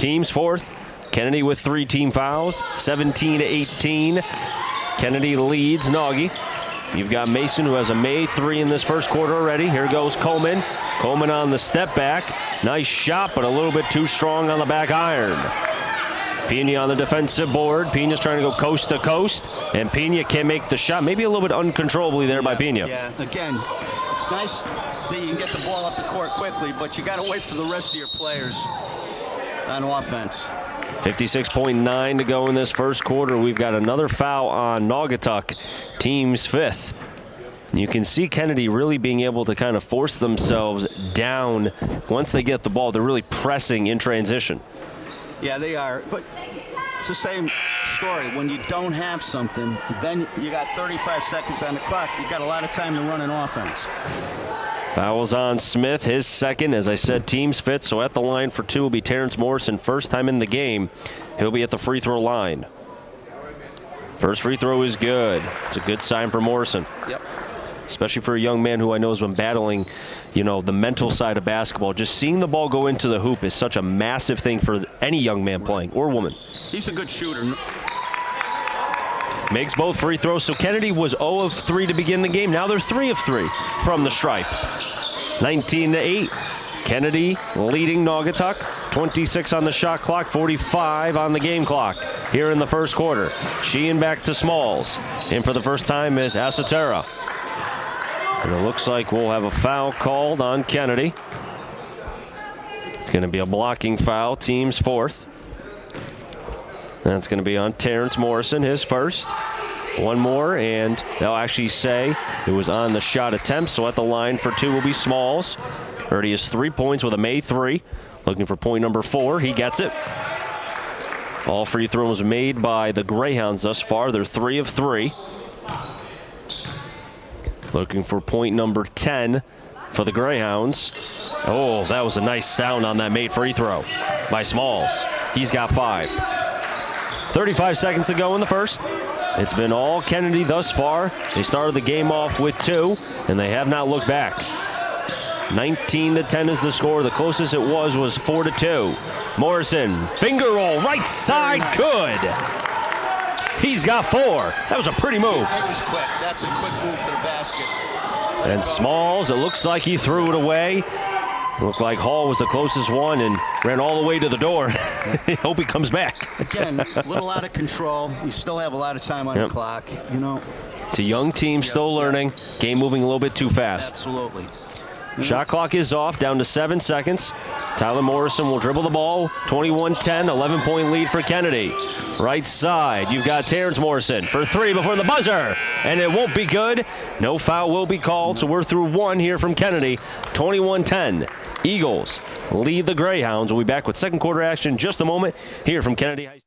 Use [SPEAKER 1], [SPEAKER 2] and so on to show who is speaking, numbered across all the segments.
[SPEAKER 1] Team's fourth. Kennedy with 3 team fouls, 17-18. Kennedy leads Naughty. You've got Mason, who has a made 3 in this first quarter already. Here goes Coleman. Coleman on the step back. Nice shot, but a little bit too strong on the back iron. Pena on the defensive board. Pena's trying to go coast to coast, and Pena can't make the shot. Maybe a little bit uncontrollably there by Pena.
[SPEAKER 2] Yeah, again, it's nice that you can get the ball up the court quickly, but you got to wait for the rest of your players on offense.
[SPEAKER 1] 56.9 to go in this first quarter. We've got another foul on Naugatuck, team's 5th. You can see Kennedy really being able to kind of force themselves down. Once they get the ball, they're really pressing in transition.
[SPEAKER 2] Yeah, they are. But it's the same story. When you don't have something, then you got 35 seconds on the clock. You got a lot of time to run an offense.
[SPEAKER 1] Fouls on Smith, his second. As I said, team's 5th. So at the line for 2 will be Terrence Morrison. First time in the game, he'll be at the free throw line. First free throw is good. It's a good sign for Morrison.
[SPEAKER 2] Yep.
[SPEAKER 1] Especially for a young man who I know has been battling, the mental side of basketball. Just seeing the ball go into the hoop is such a massive thing for any young man playing, or woman. He's
[SPEAKER 2] a good shooter.
[SPEAKER 1] Makes both free throws. So Kennedy was 0 of 3 to begin the game. Now they're 3 of 3 from the stripe. 19-8. Kennedy leading Naugatuck. 26 on the shot clock, 45 on the game clock here in the first quarter. Sheehan back to Smalls. In for the first time is Asatera. And it looks like we'll have a foul called on Kennedy. It's going to be a blocking foul, team's 4th. That's going to be on Terrence Morrison, his first. One more, and they'll actually say it was on the shot attempt. So at the line for 2 will be Smalls. Already has 3 points with a made 3. Looking for point number 4. He gets it. All free throws made by the Greyhounds thus far. They're 3 of 3. Looking for point number 10 for the Greyhounds. Oh, that was a nice sound on that made free throw by Smalls. He's got 5. 35 seconds to go in the first. It's been all Kennedy thus far. They started the game off with 2, and they have not looked back. 19-10 is the score. The closest it was 4-2. Morrison, finger roll, right side, good. He's got 4. That was a pretty move.
[SPEAKER 2] It was quick. That's a quick move to the basket.
[SPEAKER 1] And Smalls, it looks like he threw it away. Looked like Hall was the closest one and ran all the way to the door. I hope he comes back.
[SPEAKER 2] Again, a little out of control. You still have a lot of time on the clock.
[SPEAKER 1] It's a young team still learning. Game moving a little bit too fast.
[SPEAKER 2] Absolutely.
[SPEAKER 1] Shot clock is off, down to 7 seconds. Tyler Morrison will dribble the ball. 21-10, 11-point lead for Kennedy. Right side, you've got Terrence Morrison for 3 before the buzzer. And it won't be good. No foul will be called, so we're through 1 here from Kennedy. 21-10. Eagles lead the Greyhounds. We'll be back with second quarter action in just a moment here from Kennedy High School.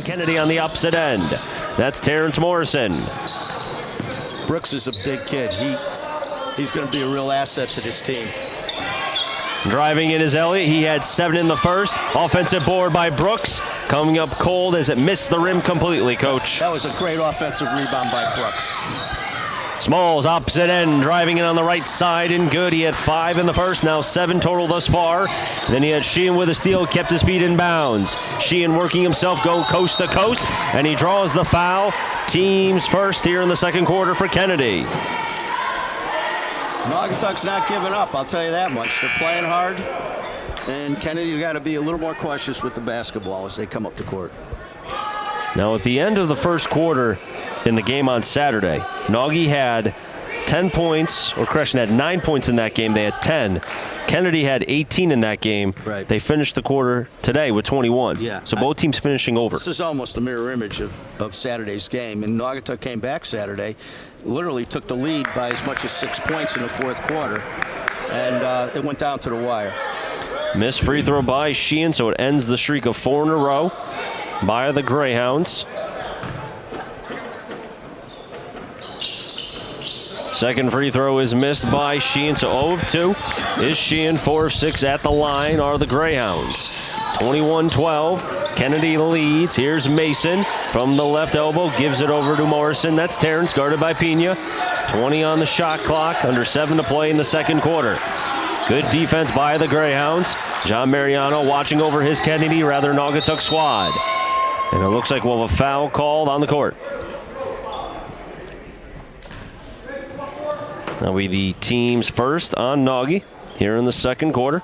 [SPEAKER 1] Kennedy on the opposite end. That's Terrence Morrison.
[SPEAKER 2] Brooks is a big kid. He's going to be a real asset to this team.
[SPEAKER 1] Driving in is Elliott. He had 7 in the first. Offensive board by Brooks. Coming up cold as it missed the rim completely, Coach.
[SPEAKER 2] That was a great offensive rebound by Brooks.
[SPEAKER 1] Smalls, opposite end, driving in on the right side and good. He had 5 in the first, now 7 total thus far. Then he had Sheehan with a steal, kept his feet in bounds. Sheehan working himself, go coast to coast, and he draws the foul. Teams first here in the second quarter for Kennedy.
[SPEAKER 2] Naugatuck's not giving up, I'll tell you that much. They're playing hard, and Kennedy's got to be a little more cautious with the basketball as they come up the court.
[SPEAKER 1] Now at the end of the first quarter in the game on Saturday, Naughty had 10 points, or correction, had 9 points in that game. They had 10. Kennedy had 18 in that game.
[SPEAKER 2] Right.
[SPEAKER 1] They finished the quarter today with 21.
[SPEAKER 2] Yeah.
[SPEAKER 1] So both teams finishing over.
[SPEAKER 2] This is almost a mirror image of Saturday's game. And Naugatuck came back Saturday, literally took the lead by as much as 6 points in the fourth quarter. And it went down to the wire.
[SPEAKER 1] Missed free throw by Sheehan, so it ends the streak of 4 in a row by the Greyhounds. Second free throw is missed by Sheehan, so 0 of 2 is Sheehan. 4 of 6 at the line are the Greyhounds. 21-12, Kennedy leads. Here's Mason from the left elbow, gives it over to Morrison. That's Terrence, guarded by Pena. 20 on the shot clock, under 7 to play in the second quarter. Good defense by the Greyhounds. John Mariano watching over his Kennedy, rather Naugatuck squad. And it looks like we'll have a foul called on the court. That'll be the team's first on Naughty here in the second quarter.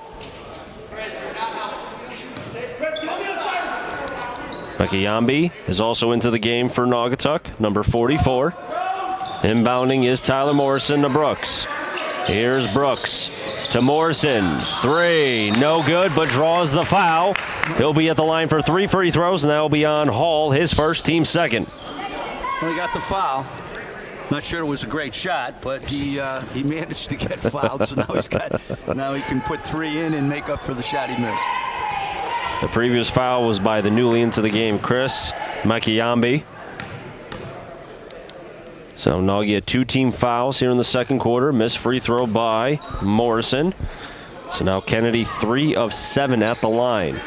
[SPEAKER 1] Makiyambi is also into the game for Naugatuck, number 44. Inbounding is Tyler Morrison to Brooks. Here's Brooks to Morrison. 3, no good, but draws the foul. He'll be at the line for 3 free throws, and that'll be on Hall, his first, team second.
[SPEAKER 2] Well, he got the foul. Not sure it was a great shot, but he managed to get fouled, so now he can put 3 in and make up for the shot he missed.
[SPEAKER 1] The previous foul was by the newly into the game, Chris Makiyambi. So Naughty had 2 team fouls here in the second quarter. Missed free throw by Morrison. So now Kennedy 3 of 7 at the line.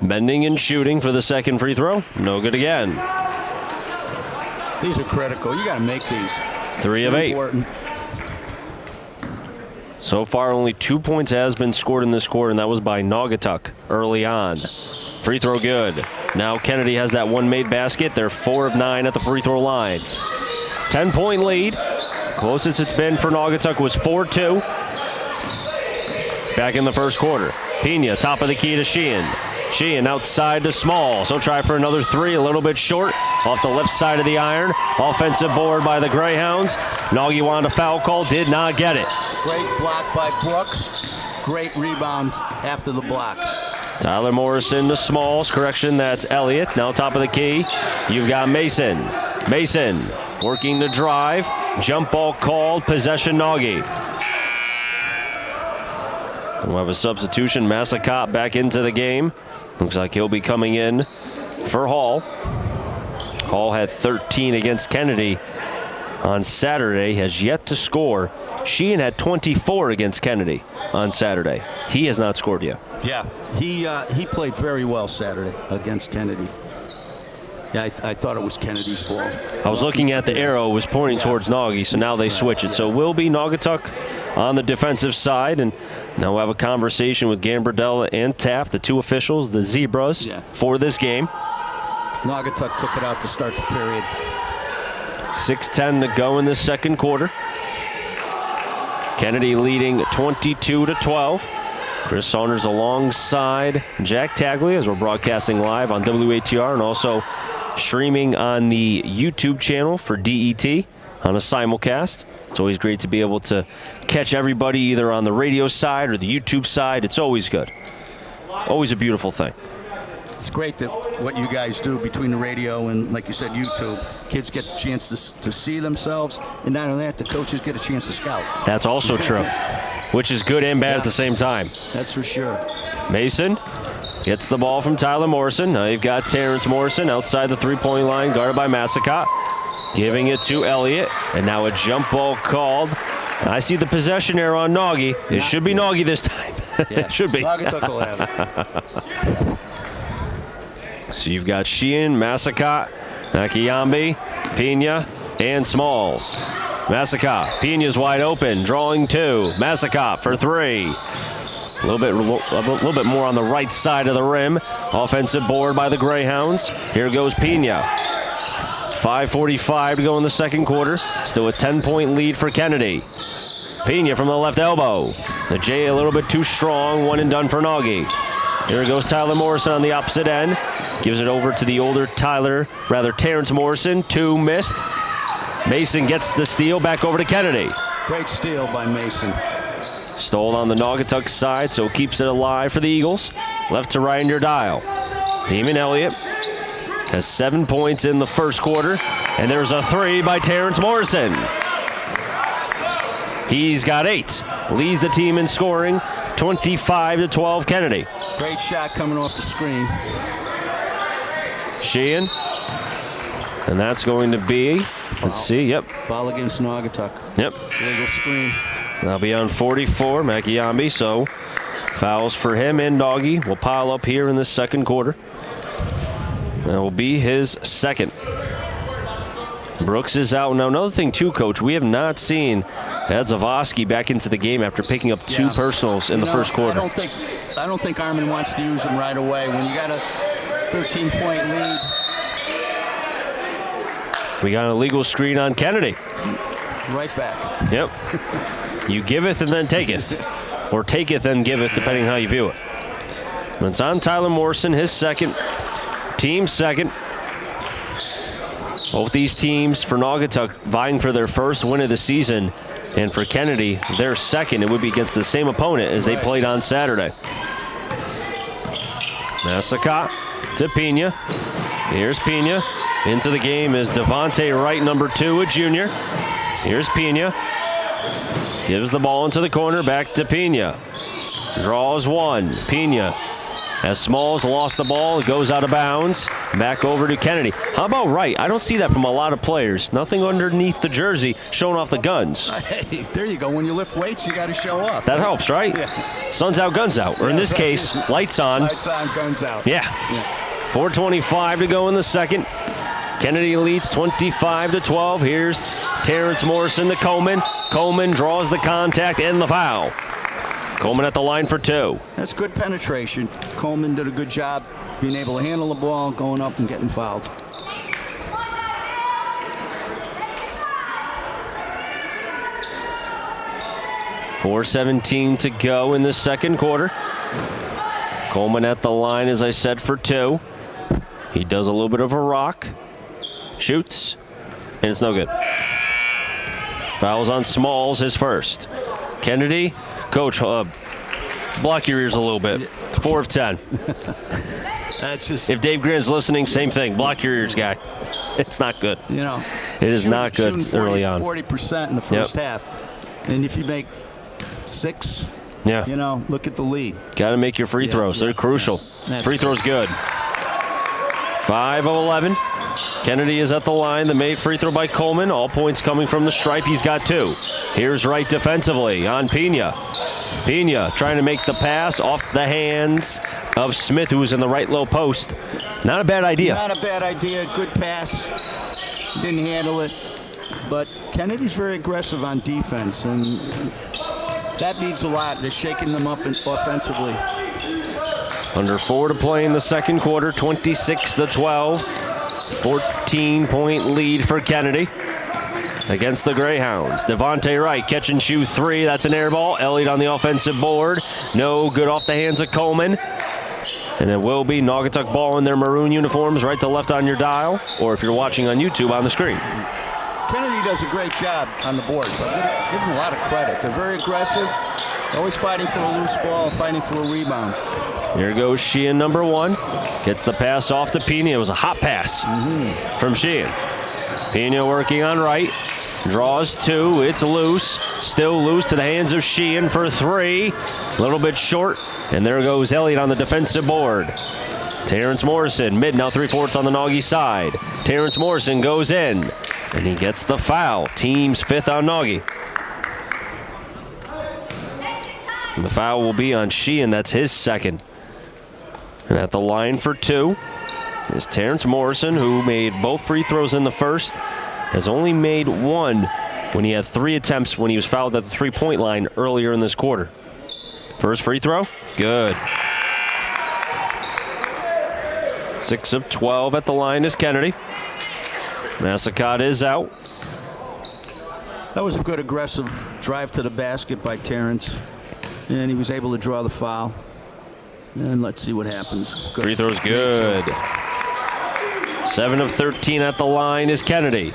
[SPEAKER 1] Bending and shooting for the second free throw. No good again.
[SPEAKER 2] These are critical. You got to make these.
[SPEAKER 1] 3 of 8.
[SPEAKER 2] Important.
[SPEAKER 1] So far, only 2 points has been scored in this quarter, and that was by Naugatuck early on. Free throw good. Now Kennedy has that one made basket. They're 4 of 9 at the free throw line. 10-point lead. Closest it's been for Naugatuck was 4-2. Back in the first quarter. Pena, top of the key to Sheehan. Sheehan outside to Small. So try for another 3, a little bit short. Off the left side of the iron. Offensive board by the Greyhounds. Naughty wanted a foul call, did not get it.
[SPEAKER 2] Great block by Brooks. Great rebound after the block.
[SPEAKER 1] Tyler Morrison to Smalls. Correction, that's Elliott. Now top of the key. You've got Mason. Mason working to drive. Jump ball called. Possession Naughty. We'll have a substitution. Massacott back into the game. Looks like he'll be coming in for Hall. Hall had 13 against Kennedy on Saturday, has yet to score. Sheehan had 24 against Kennedy on Saturday. He has not scored yet.
[SPEAKER 2] Yeah, he played very well Saturday against Kennedy. Yeah, I thought it was Kennedy's ball.
[SPEAKER 1] I was looking at the arrow, it was pointing towards Naughty, so now they switch it. So will be Naugatuck on the defensive side, and now we'll have a conversation with Gambardella and Taft, the 2 officials, the Zebras, for this game.
[SPEAKER 2] Naugatuck took it out to start the period.
[SPEAKER 1] 6:10 to go in this second quarter. Kennedy leading 22-12. Chris Saunders alongside Jack Tagley as we're broadcasting live on WATR and also streaming on the YouTube channel for DET on a simulcast. It's always great to be able to catch everybody either on the radio side or the YouTube side. It's always good. Always a beautiful thing.
[SPEAKER 2] It's great that what you guys do between the radio and, like you said, YouTube. Kids get a chance to see themselves, and not only that, the coaches get a chance to scout.
[SPEAKER 1] That's also true, which is good and bad at the same time.
[SPEAKER 2] That's for sure.
[SPEAKER 1] Mason Gets the ball from Tyler Morrison. Now you've got Terrence Morrison outside the three-point line, guarded by Massacott. Giving it to Elliott. And now a jump ball called. I see the possession error on Nagy. It should be Nagy this time.
[SPEAKER 2] Yeah,
[SPEAKER 1] it should be.
[SPEAKER 2] Naugatuck will have it.
[SPEAKER 1] So you've got Sheehan, Massacott, Nakayambi, Pena, and Smalls. Massacott. Pena's wide open, drawing two. Massacott for three. A little bit more on the right side of the rim. Offensive board by the Greyhounds. Here goes Pena. 5:45 to go in the second quarter. Still a 10-point lead for Kennedy. Pena from the left elbow. The J a little bit too strong. One and done for Nagy. Here goes Tyler Morrison on the opposite end. Gives it over to the older Terrence Morrison. Two missed. Mason gets the steal. Back over to Kennedy.
[SPEAKER 2] Great steal by Mason.
[SPEAKER 1] Stole on the Naugatuck side, so keeps it alive for the Eagles. Left to right in your dial. Damon Elliott has 7 points in the first quarter, and there's a three by Terrence Morrison. He's got 8. Leads the team in scoring, 25-12 Kennedy.
[SPEAKER 2] Great shot coming off the screen.
[SPEAKER 1] Sheehan. And that's going to be, let's see, yep.
[SPEAKER 2] Foul against Naugatuck.
[SPEAKER 1] Yep.
[SPEAKER 2] Legal screen.
[SPEAKER 1] That'll be on 44, Makiyambi, so fouls for him and Nagy will pile up here in the second quarter. That will be his second. Brooks is out. Now, another thing, too, Coach, we have not seen Edzavoski back into the game after picking up 2 personals in the first quarter.
[SPEAKER 2] I don't think Armin wants to use him right away. When you got a 13-point lead.
[SPEAKER 1] We got an illegal screen on Kennedy.
[SPEAKER 2] Right back.
[SPEAKER 1] Yep. You giveth and then taketh. Or taketh and giveth, depending how you view it. But it's on Tyler Morrison, his second. Team second. Both these teams for Naugatuck vying for their first win of the season. And for Kennedy, their second. It would be against the same opponent as they played on Saturday. Massacott to Pena. Here's Pena. Into the game is Devontae Wright, number 2, a junior. Here's Pena. Gives the ball into the corner, back to Pena. Draws one. Pena, as Smalls lost the ball, it goes out of bounds. Back over to Kennedy. How about Wright? I don't see that from a lot of players. Nothing underneath the jersey showing off the guns.
[SPEAKER 2] Hey, there you go. When you lift weights, you got to show off.
[SPEAKER 1] That helps, right?
[SPEAKER 2] Yeah.
[SPEAKER 1] Sun's out, guns out. Or in this case, lights on.
[SPEAKER 2] Lights on, guns out.
[SPEAKER 1] Yeah. 4:25 to go in the second. Kennedy leads 25-12. Here's Terrence Morrison to Coleman. Coleman draws the contact and the foul. Coleman at the line for 2.
[SPEAKER 2] That's good penetration. Coleman did a good job being able to handle the ball, going up and getting fouled.
[SPEAKER 1] .417 to go in the second quarter. Coleman at the line, as I said, for 2. He does a little bit of a rock. Shoots, and it's no good. Fouls on Smalls, his first. Kennedy, Coach, block your ears a little bit. 4 of 10.
[SPEAKER 2] That's just.
[SPEAKER 1] If Dave Grant's listening, same thing. Block your ears, guy. It's not good.
[SPEAKER 2] You know,
[SPEAKER 1] it is not good early on.
[SPEAKER 2] 40% in the first half, and if you make 6, you know, look at the lead.
[SPEAKER 1] Got to make your free throws. They're crucial. Free throws good. 5 of 11. Kennedy is at the line. The made free throw by Coleman. All points coming from the stripe. He's got 2. Here's Wright defensively on Pena. Pena trying to make the pass off the hands of Smith, who was in the right low post. Not a bad idea.
[SPEAKER 2] Not a bad idea. Good pass. Didn't handle it. But Kennedy's very aggressive on defense, and that means a lot. They're shaking them up offensively.
[SPEAKER 1] Under 4 to play in the second quarter, 26-12. 14-point lead for Kennedy against the Greyhounds. Devontae Wright, catch and shoot 3. That's an air ball. Elliott on the offensive board. No good off the hands of Coleman. And it will be Naugatuck ball in their maroon uniforms, right to left on your dial, or if you're watching on YouTube, on the screen.
[SPEAKER 2] Kennedy does a great job on the boards. I give him a lot of credit. They're very aggressive, always fighting for a loose ball, fighting for a rebound.
[SPEAKER 1] Here goes Sheehan, number 1. Gets the pass off to Pena. It was a hot pass from Sheehan. Pena working on Wright. Draws 2. It's loose. Still loose to the hands of Sheehan for 3. A little bit short. And there goes Elliott on the defensive board. Terrence Morrison, mid now 3/4 on the Naughty side. Terrence Morrison goes in, and he gets the foul. Team's 5th on Naughty. And the foul will be on Sheehan. That's his 2nd. And at the line for 2 is Terrence Morrison, who made both free throws in the first, has only made 1 when he had 3 attempts when he was fouled at the 3-point line earlier in this quarter. First free throw, good. 6 of 12 at the line is Kennedy. Massacott is out.
[SPEAKER 2] That was a good aggressive drive to the basket by Terrence, and he was able to draw the foul. And let's see what happens. Good.
[SPEAKER 1] Free throw's good. 7 of 13 at the line is Kennedy.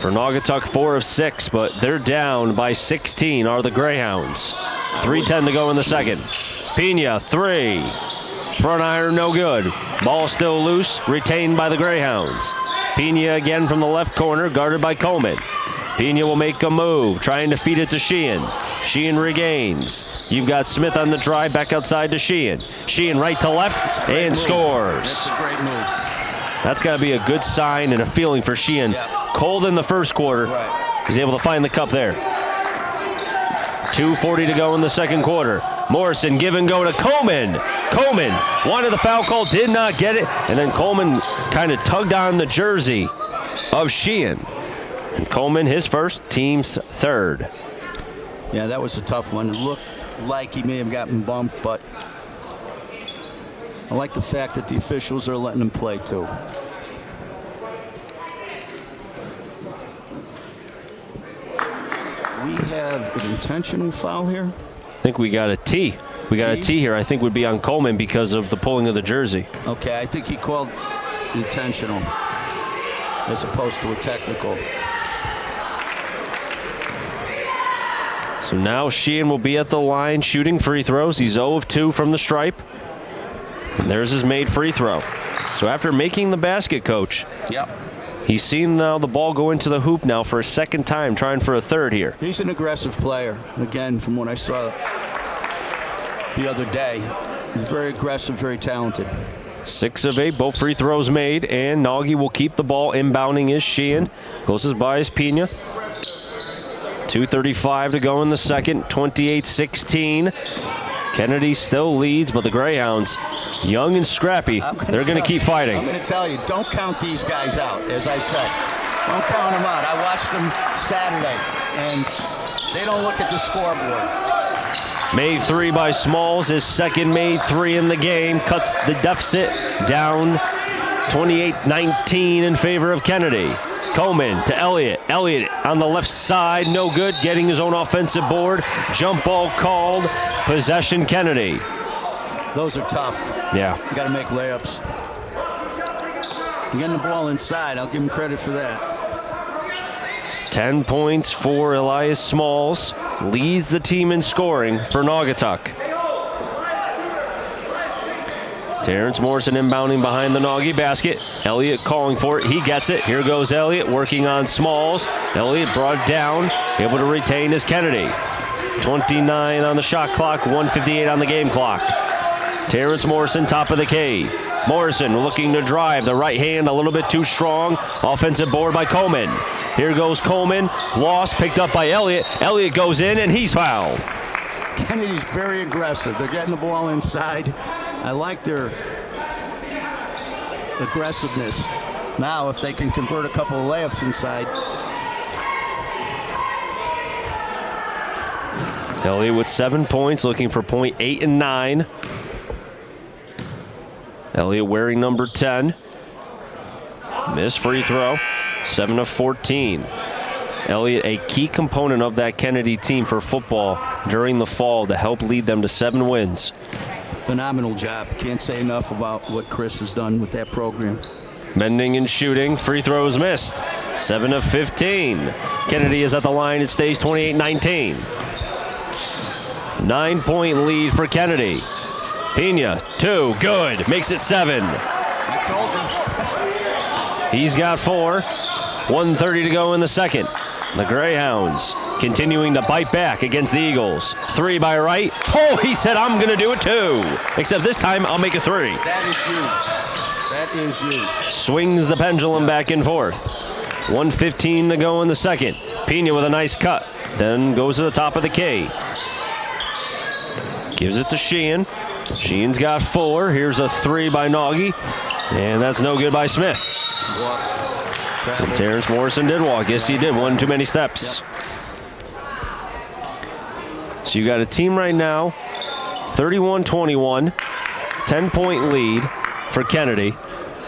[SPEAKER 1] For Naugatuck, 4 of 6, but they're down by 16 are the Greyhounds. 3:10 to go in the second. Pena, 3. Front iron, no good. Ball still loose, retained by the Greyhounds. Pena again from the left corner, guarded by Coleman. Pena will make a move, trying to feed it to Sheehan. Sheehan regains. You've got Smith on the drive, back outside to Sheehan. Sheehan right to left, and scores.
[SPEAKER 2] That's a great move.
[SPEAKER 1] That's got to be a good sign and a feeling for Sheehan.
[SPEAKER 2] Yeah.
[SPEAKER 1] Cold in the first quarter.
[SPEAKER 2] Right.
[SPEAKER 1] He's able to find the cup there. 2:40 to go in the second quarter. Morrison give and go to Coleman. Coleman wanted the foul call, did not get it, and then Coleman kind of tugged on the jersey of Sheehan. And Coleman, his first, team's 3rd.
[SPEAKER 2] Yeah, that was a tough one. It looked like he may have gotten bumped, but I like the fact that the officials are letting him play too. We have an intentional foul here.
[SPEAKER 1] I think we got a T. We got a T here. I think would be on Coleman because of the pulling of the jersey.
[SPEAKER 2] Okay, I think he called intentional as opposed to a technical.
[SPEAKER 1] So now Sheehan will be at the line shooting free throws. He's 0 of 2 from the stripe. And there's his made free throw. So after making the basket, Coach, he's seen now the ball go into the hoop now for a 2nd time, trying for a 3rd here.
[SPEAKER 2] He's an aggressive player. Again, from what I saw the other day, he's very aggressive, very talented.
[SPEAKER 1] 6 of 8, both free throws made, and Nagy will keep the ball. Inbounding is Sheehan. Closest by is Pena. 2:35 to go in the second, 28-16. Kennedy still leads, but the Greyhounds, young and scrappy, they're going to keep fighting.
[SPEAKER 2] I'm going to tell you, don't count these guys out, as I said. Don't count them out. I watched them Saturday, and they don't look at the scoreboard.
[SPEAKER 1] Made 3 by Smalls, his 2nd made 3 in the game, cuts the deficit down 28-19 in favor of Kennedy. Coleman to Elliott. Elliott on the left side, no good, getting his own offensive board. Jump ball called. Possession Kennedy.
[SPEAKER 2] Those are tough.
[SPEAKER 1] Yeah.
[SPEAKER 2] You got to make layups. Getting the ball inside, I'll give him credit for that.
[SPEAKER 1] 10 points for Elias Smalls. Leads the team in scoring for Naugatuck. Terrence Morrison inbounding behind the Nagy basket. Elliott calling for it. He gets it. Here goes Elliott working on Smalls. Elliott brought down, able to retain his Kennedy. 29 on the shot clock, 1:58 on the game clock. Terrence Morrison, top of the key. Morrison looking to drive. The right hand a little bit too strong. Offensive board by Coleman. Here goes Coleman. Lost, picked up by Elliott. Elliott goes in, and he's fouled.
[SPEAKER 2] Kennedy's very aggressive. They're getting the ball inside. I like their aggressiveness. Now, if they can convert a couple of layups inside.
[SPEAKER 1] Elliott with 7 points, looking for point 8 and 9. Elliott wearing number 10. Missed free throw, 7 of 14. Elliott, a key component of that Kennedy team for football during the fall to help lead them to 7 wins.
[SPEAKER 2] Phenomenal job. Can't say enough about what Chris has done with that program.
[SPEAKER 1] Bending and shooting, free throws missed. 7 of 15. Kennedy is at the line. It stays 28-19. 9-point lead for Kennedy. Pena, 2, good, makes it 7.
[SPEAKER 2] I told you.
[SPEAKER 1] He's got 4. 1:30 to go in the second. The Greyhounds continuing to bite back against the Eagles. 3 by Wright. Oh, he said, I'm going to do it too. Except this time, I'll make a 3.
[SPEAKER 2] That is huge. That is huge.
[SPEAKER 1] Swings the pendulum back and forth. 1:15 to go in the second. Pena with a nice cut. Then goes to the top of the K. Gives it to Sheehan. Sheehan's got 4. Here's a 3 by Nagy. And that's no good by Smith. And Terrence Morrison did walk. Yes, he did. One too many steps. So you got a team right now, 31-21, 10-point lead for Kennedy.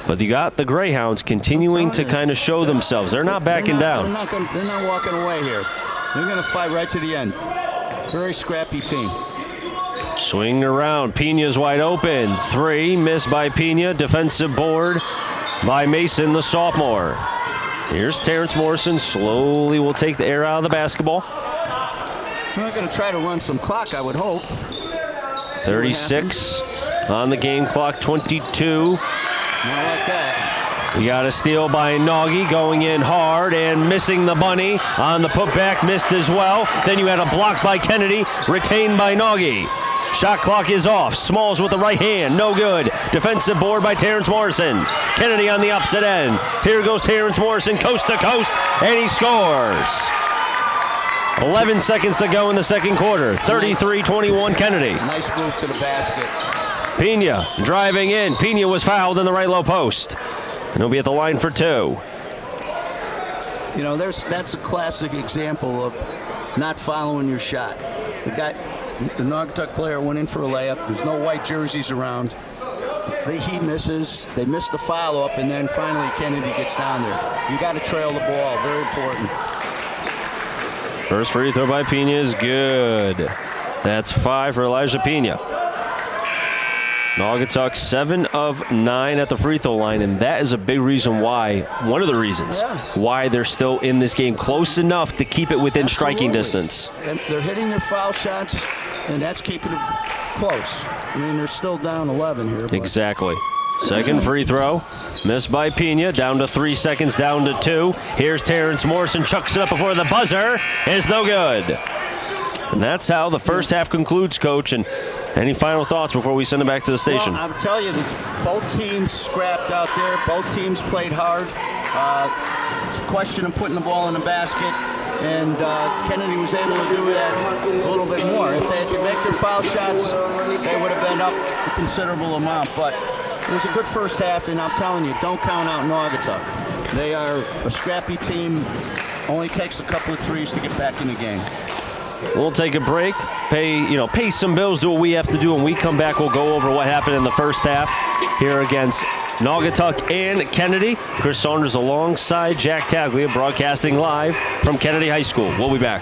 [SPEAKER 1] But you got the Greyhounds continuing to kind of show themselves. They're not backing down.
[SPEAKER 2] They're not walking away here. They're going to fight right to the end. Very scrappy team.
[SPEAKER 1] Swing around. Pena's wide open. 3 missed by Pena. Defensive board by Mason, the sophomore. Here's Terrence Morrison. Slowly will take the air out of the basketball.
[SPEAKER 2] They're going to try to run some clock, I would hope.
[SPEAKER 1] 36 on the game clock. 22.
[SPEAKER 2] Not like that.
[SPEAKER 1] You got a steal by Nagy, going in hard and missing the bunny on the putback, missed as well. Then you had a block by Kennedy, retained by Nagy. Shot clock is off. Smalls with the right hand, no good. Defensive board by Terrence Morrison. Kennedy on the opposite end. Here goes Terrence Morrison, coast to coast, and he scores. 11 seconds to go in the second quarter. 33-21 Kennedy.
[SPEAKER 2] Nice move to the basket.
[SPEAKER 1] Pena driving in. Pena was fouled in the right low post. And he'll be at the line for 2.
[SPEAKER 2] You know, that's a classic example of not following your shot. The Naugatuck player went in for a layup. There's no white jerseys around. He misses. They miss the follow-up, and then finally Kennedy gets down there. You got to trail the ball. Very important.
[SPEAKER 1] First free throw by Pena is good. That's 5 for Elijah Pena. Naugatuck 7 of 9 at the free throw line, and that is a big reason why, one of the reasons why they're still in this game, close enough to keep it within striking distance.
[SPEAKER 2] And they're hitting their foul shots, and that's keeping it close. I mean, they're still down 11 here. But.
[SPEAKER 1] Exactly. Second free throw, missed by Pena, down to 3 seconds, down to 2. Here's Terrence Morrison, chucks it up before the buzzer, and it's no good. And that's how the first half concludes, Coach. And any final thoughts before we send it back to the station?
[SPEAKER 2] Well, I'm telling you, both teams scrapped out there. Both teams played hard. It's a question of putting the ball in the basket. And Kennedy was able to do that a little bit more. If they could make their foul shots, they would have been up a considerable amount. But it was a good first half, and I'm telling you, don't count out Naugatuck. They are a scrappy team. Only takes a couple of threes to get back in the game.
[SPEAKER 1] We'll take a break, pay some bills, do what we have to do. When we come back, we'll go over what happened in the first half here against Naugatuck and Kennedy. Chris Saunders alongside Jack Taglia, broadcasting live from Kennedy High School. We'll be back.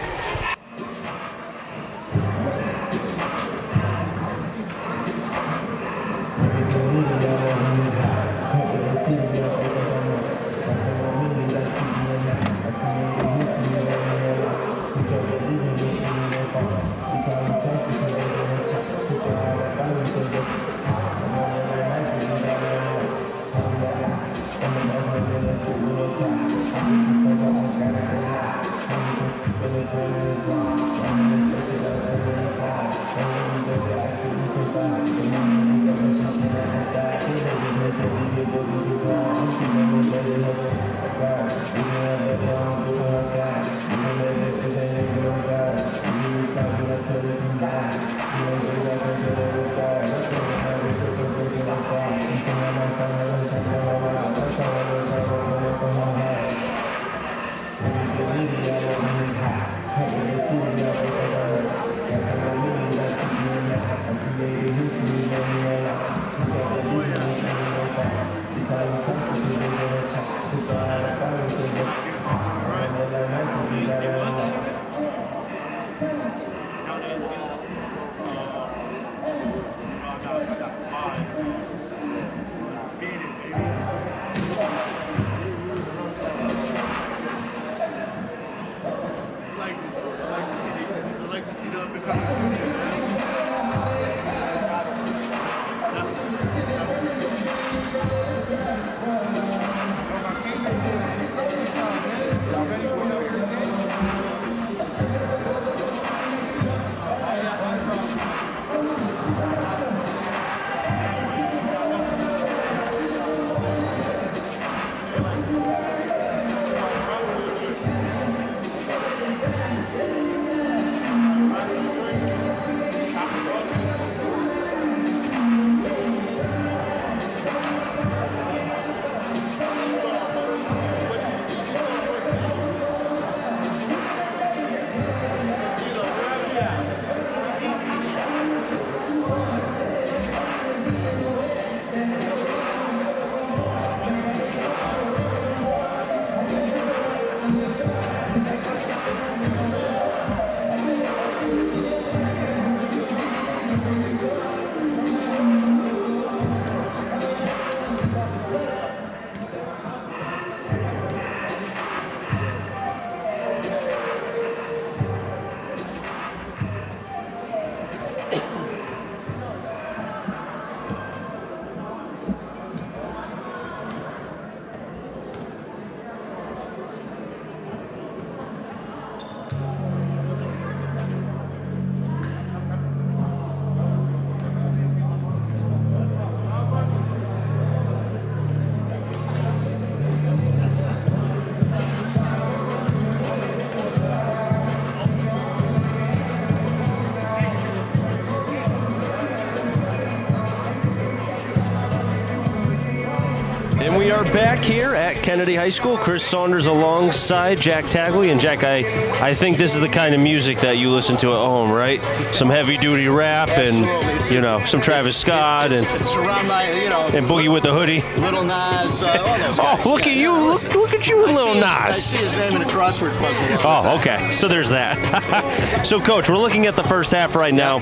[SPEAKER 1] And we are back here at Kennedy High School. Chris Saunders alongside Jack Tagley. And Jack, I think this is the kind of music that you listen to at home, right? Some heavy-duty rap.
[SPEAKER 2] Absolutely.
[SPEAKER 1] And, some Travis Scott.
[SPEAKER 2] It's around my,
[SPEAKER 1] and Boogie with the Hoodie.
[SPEAKER 2] Little Nas, all those guys.
[SPEAKER 1] Oh, look at you. Look at you with Little Nas.
[SPEAKER 2] I see his name in a crossword puzzle.
[SPEAKER 1] Oh, okay. So there's that. So, Coach, we're looking at the first half right now.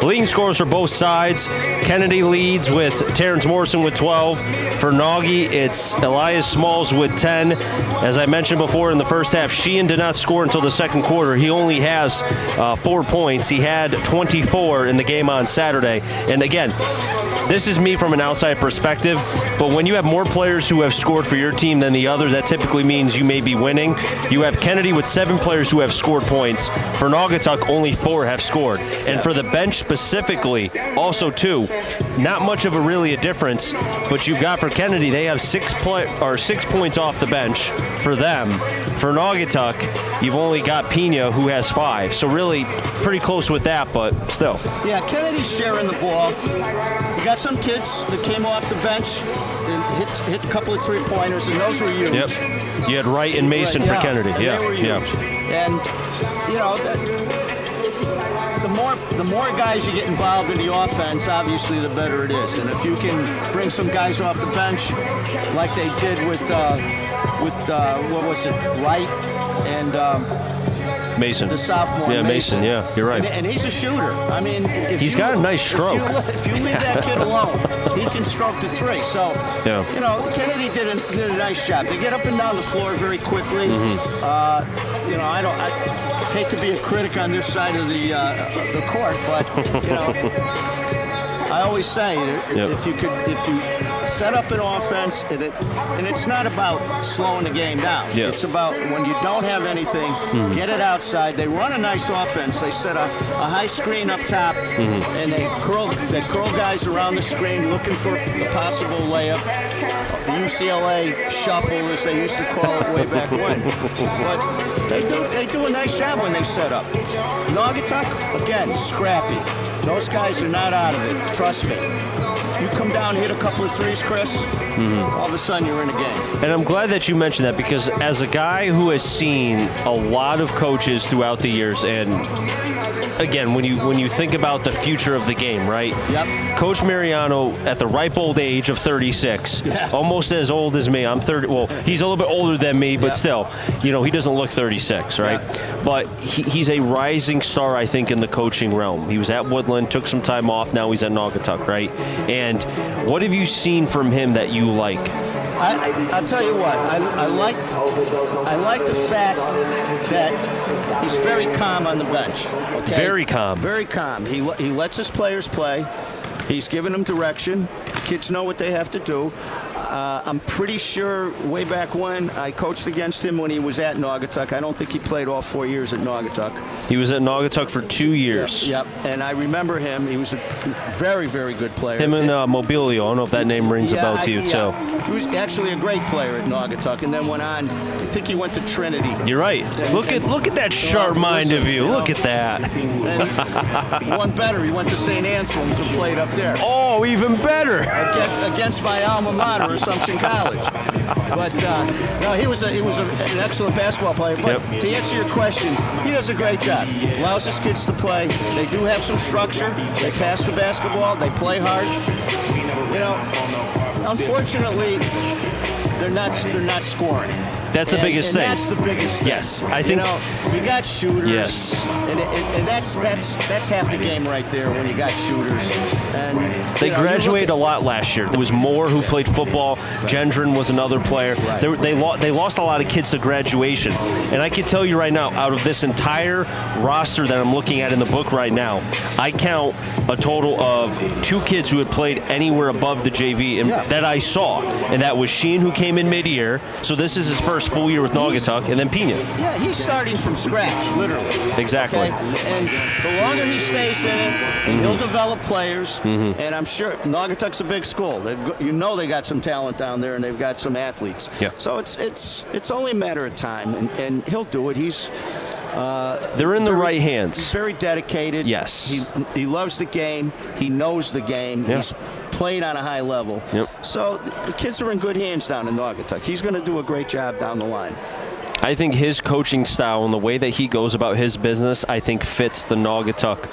[SPEAKER 1] Leading scores for both sides. Kennedy leads with Terrence Morrison with 12. For Naughty, it's Elias Smalls with 10. As I mentioned before in the first half, Sheehan did not score until the second quarter. He only has 4 points. He had 24 in the game on Saturday. And again, this is me from an outside perspective, but when you have more players who have scored for your team than the other, that typically means you may be winning. You have Kennedy with 7 players who have scored points. For Naugatuck, only 4 have scored. And for the bench specifically, also 2. Not much of a difference, but you've got for Kennedy, they have 6 points off the bench for them. For Naugatuck, you've only got Pena, who has 5. So really pretty close with that, but still.
[SPEAKER 2] Yeah, Kennedy's sharing the ball. You got some kids that came off the bench and hit a couple of 3-pointers, and those were huge.
[SPEAKER 1] Yep. You had Wright and Mason for Kennedy.
[SPEAKER 2] Yeah, they were huge. And, the more guys you get involved in the offense, obviously, the better it is. And if you can bring some guys off the bench, like they did with what was it, Wright and
[SPEAKER 1] Mason.
[SPEAKER 2] The sophomore.
[SPEAKER 1] Yeah, Mason. Yeah, you're right.
[SPEAKER 2] And he's a shooter. I mean,
[SPEAKER 1] he's got a nice stroke.
[SPEAKER 2] If you leave that kid alone, he can stroke the 3. So, Kennedy did a nice job. They get up and down the floor very quickly. I hate to be a critic on this side of the court, but I always say if you set up an offense, and it's not about slowing the game down.
[SPEAKER 1] Yep.
[SPEAKER 2] It's about when you don't have anything, get it outside. They run a nice offense. They set a high screen up top, and they curl guys around the screen looking for the possible layup. The UCLA shuffle, as they used to call it way back when. But they do a nice job when they set up. Naugatuck, again, scrappy. Those guys are not out of it. Trust me. You come down, hit a couple of 3s, Chris, all of a sudden you're in a game.
[SPEAKER 1] And I'm glad that you mentioned that, because as a guy who has seen a lot of coaches throughout the years, and again, when you think about the future of the game, right?
[SPEAKER 2] Yep.
[SPEAKER 1] Coach Mariano, at the ripe old age of 36, almost as old as me. I'm 30. Well, he's a little bit older than me, but still, he doesn't look 36, right? Yeah. But he's a rising star, I think, in the coaching realm. He was at Woodland, took some time off. Now he's at Naugatuck, right? And what have you seen from him that you like?
[SPEAKER 2] I'll tell you what. I like the fact that he's very calm on the bench. Okay.
[SPEAKER 1] Very calm.
[SPEAKER 2] Very calm. He lets his players play. He's giving them direction. Kids know what they have to do. I'm pretty sure way back when I coached against him when he was at Naugatuck. I don't think he played all 4 years at Naugatuck.
[SPEAKER 1] He was at Naugatuck for 2 years.
[SPEAKER 2] Yep. And I remember him. He was a very, very good player.
[SPEAKER 1] Him and Mobilio. I don't know if that name rings a bell to you, too.
[SPEAKER 2] He was actually a great player at Naugatuck, and then went on. I think he went to Trinity.
[SPEAKER 1] You're right. Look at that sharp mind of you. Look at that.
[SPEAKER 2] And one better, he went to St. Anselm's and played up there.
[SPEAKER 1] Oh, even better.
[SPEAKER 2] Against my alma mater, Assumption College. But no, he was an excellent basketball player. But to answer your question, he does a great job. Allows his kids to play. They do have some structure. They pass the basketball. They play hard. Unfortunately, they're not scoring.
[SPEAKER 1] That's the biggest thing.
[SPEAKER 2] That's the biggest thing.
[SPEAKER 1] Yes, I think
[SPEAKER 2] you got shooters.
[SPEAKER 1] Yes,
[SPEAKER 2] and that's half the game right there when you got shooters. And
[SPEAKER 1] they graduated a lot last year. There was Moore who played football. Gendron was another player. Right. They lost a lot of kids to graduation. And I can tell you right now, out of this entire roster that I'm looking at in the book right now, I count a total of 2 kids who had played anywhere above the JV that I saw, and that was Sheen, who came in mid-year. So this is his first full year with Naugatuck, and then Pena.
[SPEAKER 2] Yeah, he's starting from scratch, literally.
[SPEAKER 1] Exactly.
[SPEAKER 2] Okay? And the longer he stays in it, he'll develop players. And I'm sure Naugatuck's a big school. They got some talent down there, and they've got some athletes.
[SPEAKER 1] Yeah.
[SPEAKER 2] So it's only a matter of time, and he'll do it. He's
[SPEAKER 1] they're in the right hands.
[SPEAKER 2] Very dedicated.
[SPEAKER 1] Yes.
[SPEAKER 2] He loves the game. He knows the game.
[SPEAKER 1] Yeah.
[SPEAKER 2] He's played on a high level.
[SPEAKER 1] Yep.
[SPEAKER 2] So the kids are in good hands down in Naugatuck. He's going to do a great job down the line.
[SPEAKER 1] I think his coaching style and the way that he goes about his business, I think fits the Naugatuck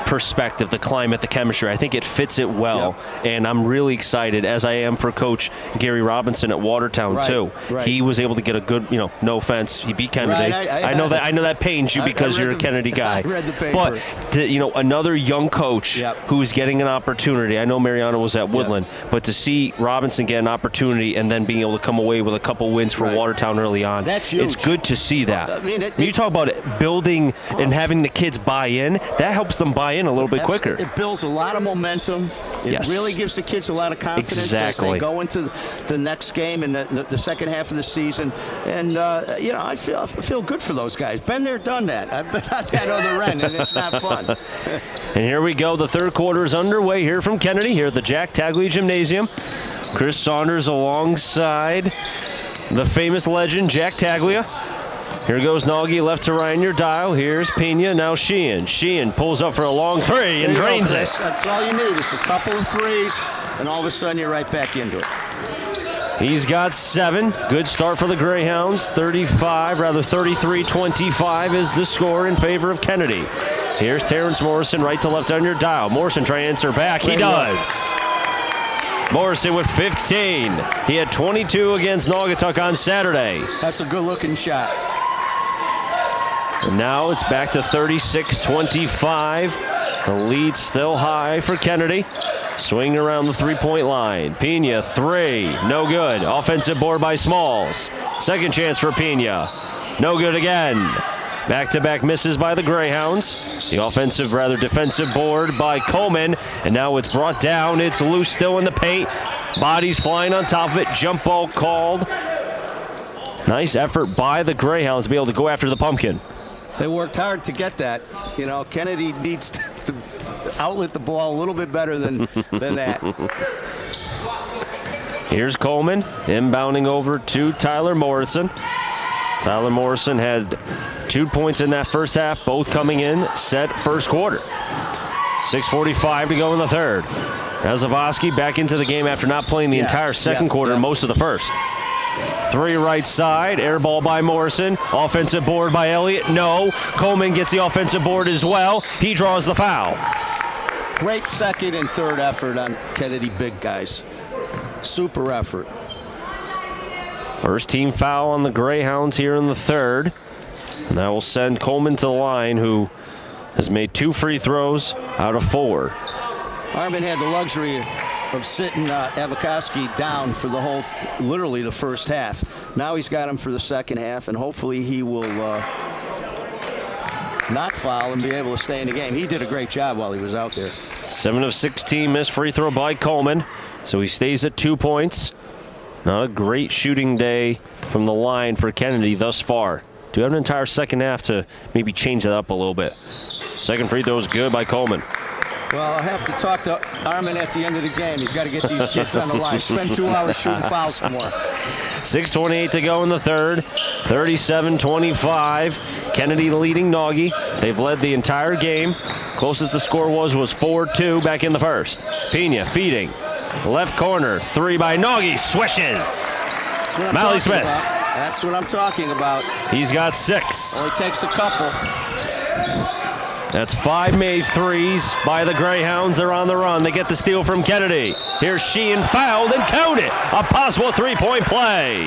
[SPEAKER 1] perspective, the climate, the chemistry. I think it fits it well, and I'm really excited, as I am for Coach Gary Robinson at Watertown too.
[SPEAKER 2] Right.
[SPEAKER 1] He was able to get a good, no offense, he beat Kennedy.
[SPEAKER 2] Right,
[SPEAKER 1] I know that pains you because you're a Kennedy guy.
[SPEAKER 2] I read the paper.
[SPEAKER 1] But another young coach who's getting an opportunity. I know Mariano was at Woodland, but to see Robinson get an opportunity and then being able to come away with a couple wins for Watertown early on,
[SPEAKER 2] that's huge.
[SPEAKER 1] It's good to see that.
[SPEAKER 2] Well, I mean,
[SPEAKER 1] when you talk about it, building and having the kids buy in, that helps them buy in a little bit quicker.
[SPEAKER 2] It builds a lot of momentum. It really gives the kids a lot of confidence as they go into the next game and the second half of the season. And I feel good for those guys. Been there, done that. I've been at that other end, and it's not fun.
[SPEAKER 1] And here we go. The third quarter is underway here from Kennedy, here at the Jack Tagley Gymnasium. Chris Saunders alongside the famous legend, Jack Taglia. Here goes Nagy, left to right in your dial. Here's Pena, now Sheehan. Sheehan pulls up for a long three and drains it.
[SPEAKER 2] That's all you need. It's a couple of threes, and all of a sudden you're right back into it.
[SPEAKER 1] He's got 7. Good start for the Greyhounds. 33-25 is the score in favor of Kennedy. Here's Terrence Morrison, right to left on your dial. Morrison trying to answer back. He does. Morrison with 15. He had 22 against Naugatuck on Saturday.
[SPEAKER 2] That's a good-looking shot.
[SPEAKER 1] And now it's back to 36-25. The lead still high for Kennedy. Swing around the three-point line. Pena, 3. No good. Offensive board by Smalls. Second chance for Pena. No good again. Back-to-back misses by the Greyhounds. The defensive board by Coleman. And now it's brought down. It's loose still in the paint. Bodies flying on top of it. Jump ball called. Nice effort by the Greyhounds to be able to go after the pumpkin.
[SPEAKER 2] They worked hard to get that. Kennedy needs to outlet the ball a little bit better than that.
[SPEAKER 1] Here's Coleman inbounding over to Tyler Morrison. Tyler Morrison had 2 points in that first half, both coming in set first quarter. 6:45 to go in the third. Nazavoski back into the game after not playing the entire second quarter, most of the first. 3 right side, air ball by Morrison. Offensive board by Elliott. No. Coleman gets the offensive board as well. He draws the foul.
[SPEAKER 2] Great second and third effort on Kennedy big guys. Super effort.
[SPEAKER 1] First team foul on the Greyhounds here in the third. And that will send Coleman to the line, who has made 2 free throws out of 4.
[SPEAKER 2] Armin had the luxury of sitting Avakowski down for literally the first half. Now he's got him for the second half, and hopefully he will not foul and be able to stay in the game. He did a great job while he was out there.
[SPEAKER 1] 7 of 16 missed free throw by Coleman, so he stays at 2 points. Not a great shooting day from the line for Kennedy thus far. Do have an entire second half to maybe change that up a little bit. Second free throw is good by Coleman.
[SPEAKER 2] Well, I'll have to talk to Armin at the end of the game. He's got to get these kids on the line. Spend 2 hours shooting fouls some more.
[SPEAKER 1] 6:28 to go in the third. 37-25. Kennedy leading Nagy. They've led the entire game. Closest the score was 4-2 back in the first. Pena feeding. Left corner. 3 by Nagy. Swishes. Mally Smith.
[SPEAKER 2] That's what I'm talking about.
[SPEAKER 1] He's got 6.
[SPEAKER 2] Only takes a couple.
[SPEAKER 1] That's 5 made threes by the Greyhounds. They're on the run. They get the steal from Kennedy. Here's Sheehan fouled and count it. A possible 3-point play.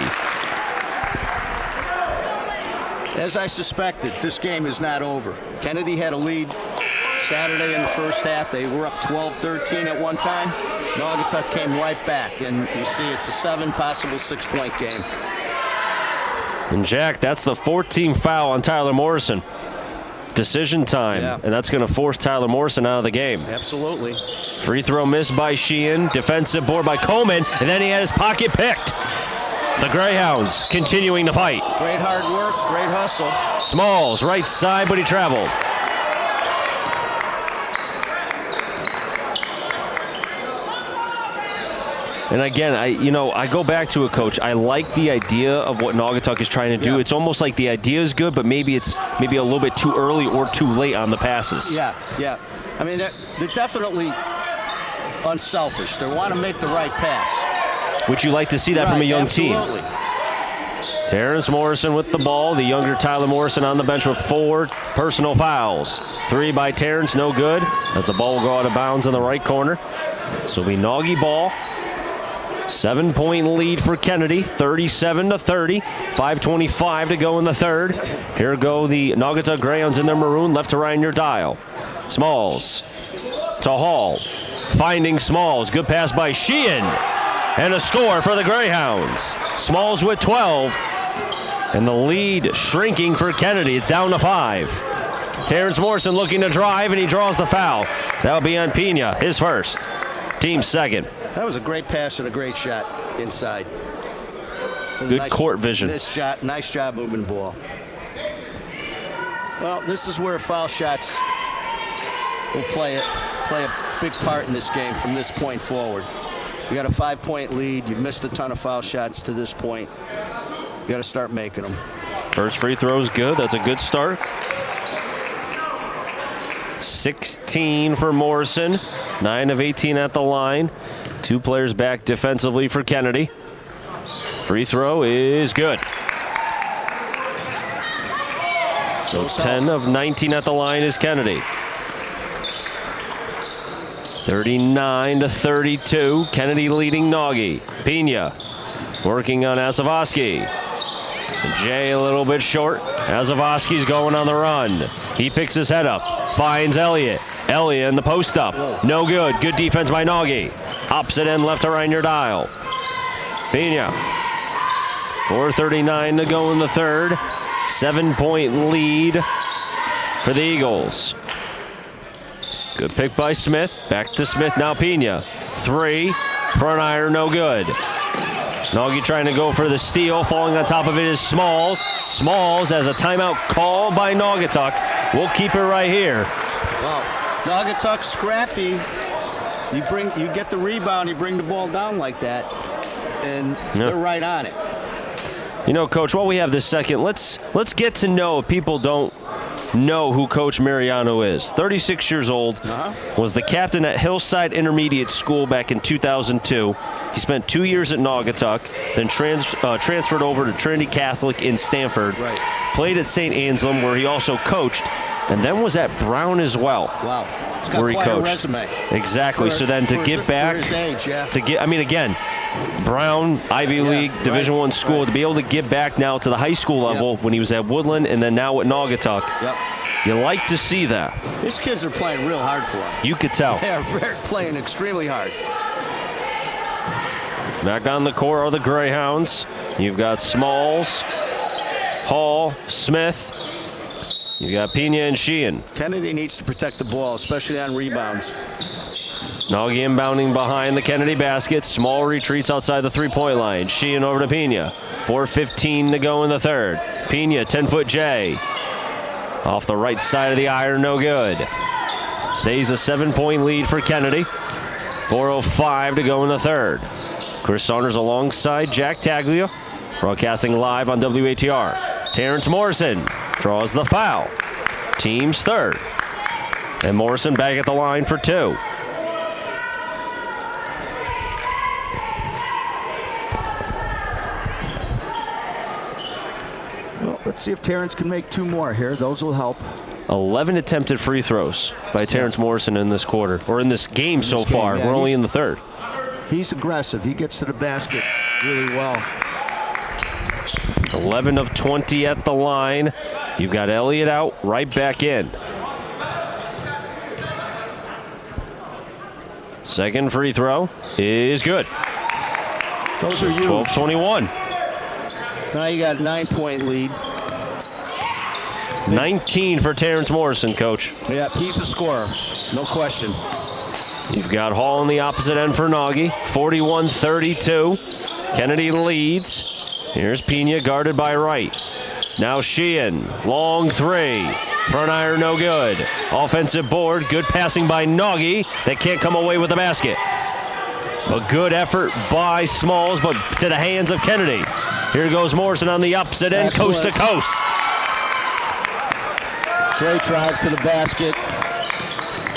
[SPEAKER 2] As I suspected, this game is not over. Kennedy had a lead Saturday in the first half. They were up 12-13 at one time. Naugatuck came right back, and you see it's a 7, possible 6-point game.
[SPEAKER 1] And Jack, that's the 14th foul on Tyler Morrison. Decision time, and that's going to force Tyler Morrison out of the game.
[SPEAKER 2] Absolutely.
[SPEAKER 1] Free throw missed by Sheehan. Defensive board by Coleman, and then he had his pocket picked. The Greyhounds continuing the fight.
[SPEAKER 2] Great hard work, great hustle.
[SPEAKER 1] Smalls, right side, but he traveled. And again, I go back to it, Coach. I like the idea of what Naugatuck is trying to do. It's almost like the idea is good, but maybe it's a little bit too early or too late on the passes.
[SPEAKER 2] Yeah. I mean, they're definitely unselfish. They want to make the right pass.
[SPEAKER 1] Would you like to see that from a young
[SPEAKER 2] absolutely.
[SPEAKER 1] team? Terrence Morrison with the ball. The younger Tyler Morrison on the bench with 4 personal fouls. 3 by Terrence, no good, as the ball will go out of bounds in the right corner. So it'll be Naughty ball. 7-point lead for Kennedy, 37-30. 5:25 to go in the third. Here go the Naugatuck Greyhounds in their maroon, left to right on your dial. Smalls to Hall. Finding Smalls. Good pass by Sheehan. And a score for the Greyhounds. Smalls with 12. And the lead shrinking for Kennedy. It's down to 5. Terrence Morrison looking to drive, and he draws the foul. That'll be on Pena, his first. Team second.
[SPEAKER 2] That was a great pass and a great shot inside.
[SPEAKER 1] Good court vision.
[SPEAKER 2] Nice job moving the ball. Well, this is where foul shots will play a big part in this game from this point forward. You got a 5-point lead. You've missed a ton of foul shots to this point. You got to start making them.
[SPEAKER 1] First free throw is good. That's a good start. 16 for Morrison. 9 of 18 at the line. 2 players back defensively for Kennedy. Free throw is good. So 10 of 19 at the line is Kennedy. 39-32. Kennedy leading Nagy. Pena working on Asavoski. Jay a little bit short. Asavoski's going on the run. He picks his head up. Finds Elliott. Elliott in the post up. No good. Good defense by Nagy. Opposite end, left to right in your dial. Pena. 4:39 to go in the third. 7-point lead for the Eagles. Good pick by Smith. Back to Smith. Now Pena. 3. Front iron, no good. Nagy trying to go for the steal. Falling on top of it is Smalls. Smalls has a timeout called by Naugatuck. We'll keep it right here.
[SPEAKER 2] Wow. Naugatuck scrappy. You get the rebound, you bring the ball down like that, and they're right on it.
[SPEAKER 1] You know, Coach, while we have this second, let's get to know, if people don't know who Coach Mariano is. 36 years old, was the captain at Hillside Intermediate School back in 2002. He spent 2 years at Naugatuck, then transferred over to Trinity Catholic in Stamford. Right. Played at St. Anselm, where he also coached, and then was at Brown as well.
[SPEAKER 2] Wow. He's got
[SPEAKER 1] where he
[SPEAKER 2] quite
[SPEAKER 1] coached.
[SPEAKER 2] a resume.
[SPEAKER 1] Exactly. So then to give back,
[SPEAKER 2] for his age, yeah.
[SPEAKER 1] to get, I mean, again, Brown, Ivy League, Division I school, to be able to give back now to the high school level when he was at Woodland and then now at Naugatuck. You like to see that.
[SPEAKER 2] His kids are playing real hard for him.
[SPEAKER 1] You could tell.
[SPEAKER 2] They are playing extremely hard.
[SPEAKER 1] Back on the court are the Greyhounds. You've got Smalls, Hall, Smith. You've got Pena and Sheehan.
[SPEAKER 2] Kennedy needs to protect the ball, especially on rebounds.
[SPEAKER 1] Nagy inbounding behind the Kennedy basket. Small retreats outside the three-point line. Sheehan over to Pena. 4:15 to go in the third. Pena, 10-foot J. Off the right side of the iron, no good. Stays a 7-point lead for Kennedy. 4:05 to go in the third. Chris Saunders alongside Jack Taglia. Broadcasting live on WATR. Terrence Morrison draws the foul. Team's third. And Morrison back at the line for 2.
[SPEAKER 2] Well, let's see if Terrence can make 2 more here. Those will help.
[SPEAKER 1] 11 attempted free throws by Terrence Morrison in this quarter, or in this game so far. We're only in the third.
[SPEAKER 2] He's aggressive. He gets to the basket really well.
[SPEAKER 1] 11 of 20 at the line. You've got Elliott out, right back in. Second free throw is good.
[SPEAKER 2] Those are huge.
[SPEAKER 1] 12-21.
[SPEAKER 2] Now you got a 9-point lead.
[SPEAKER 1] 19 for Terrence Morrison, Coach.
[SPEAKER 2] Yeah, he's a scorer. No question.
[SPEAKER 1] You've got Hall on the opposite end for Nagy. 41-32. Kennedy leads. Here's Pena guarded by Wright. Now Sheehan. Long 3. Front iron no good. Offensive board. Good passing by Nagy. That can't come away with the basket. A good effort by Smalls, but to the hands of Kennedy. Here goes Morrison on the opposite end.
[SPEAKER 2] Excellent.
[SPEAKER 1] Coast to coast.
[SPEAKER 2] Great drive to the basket.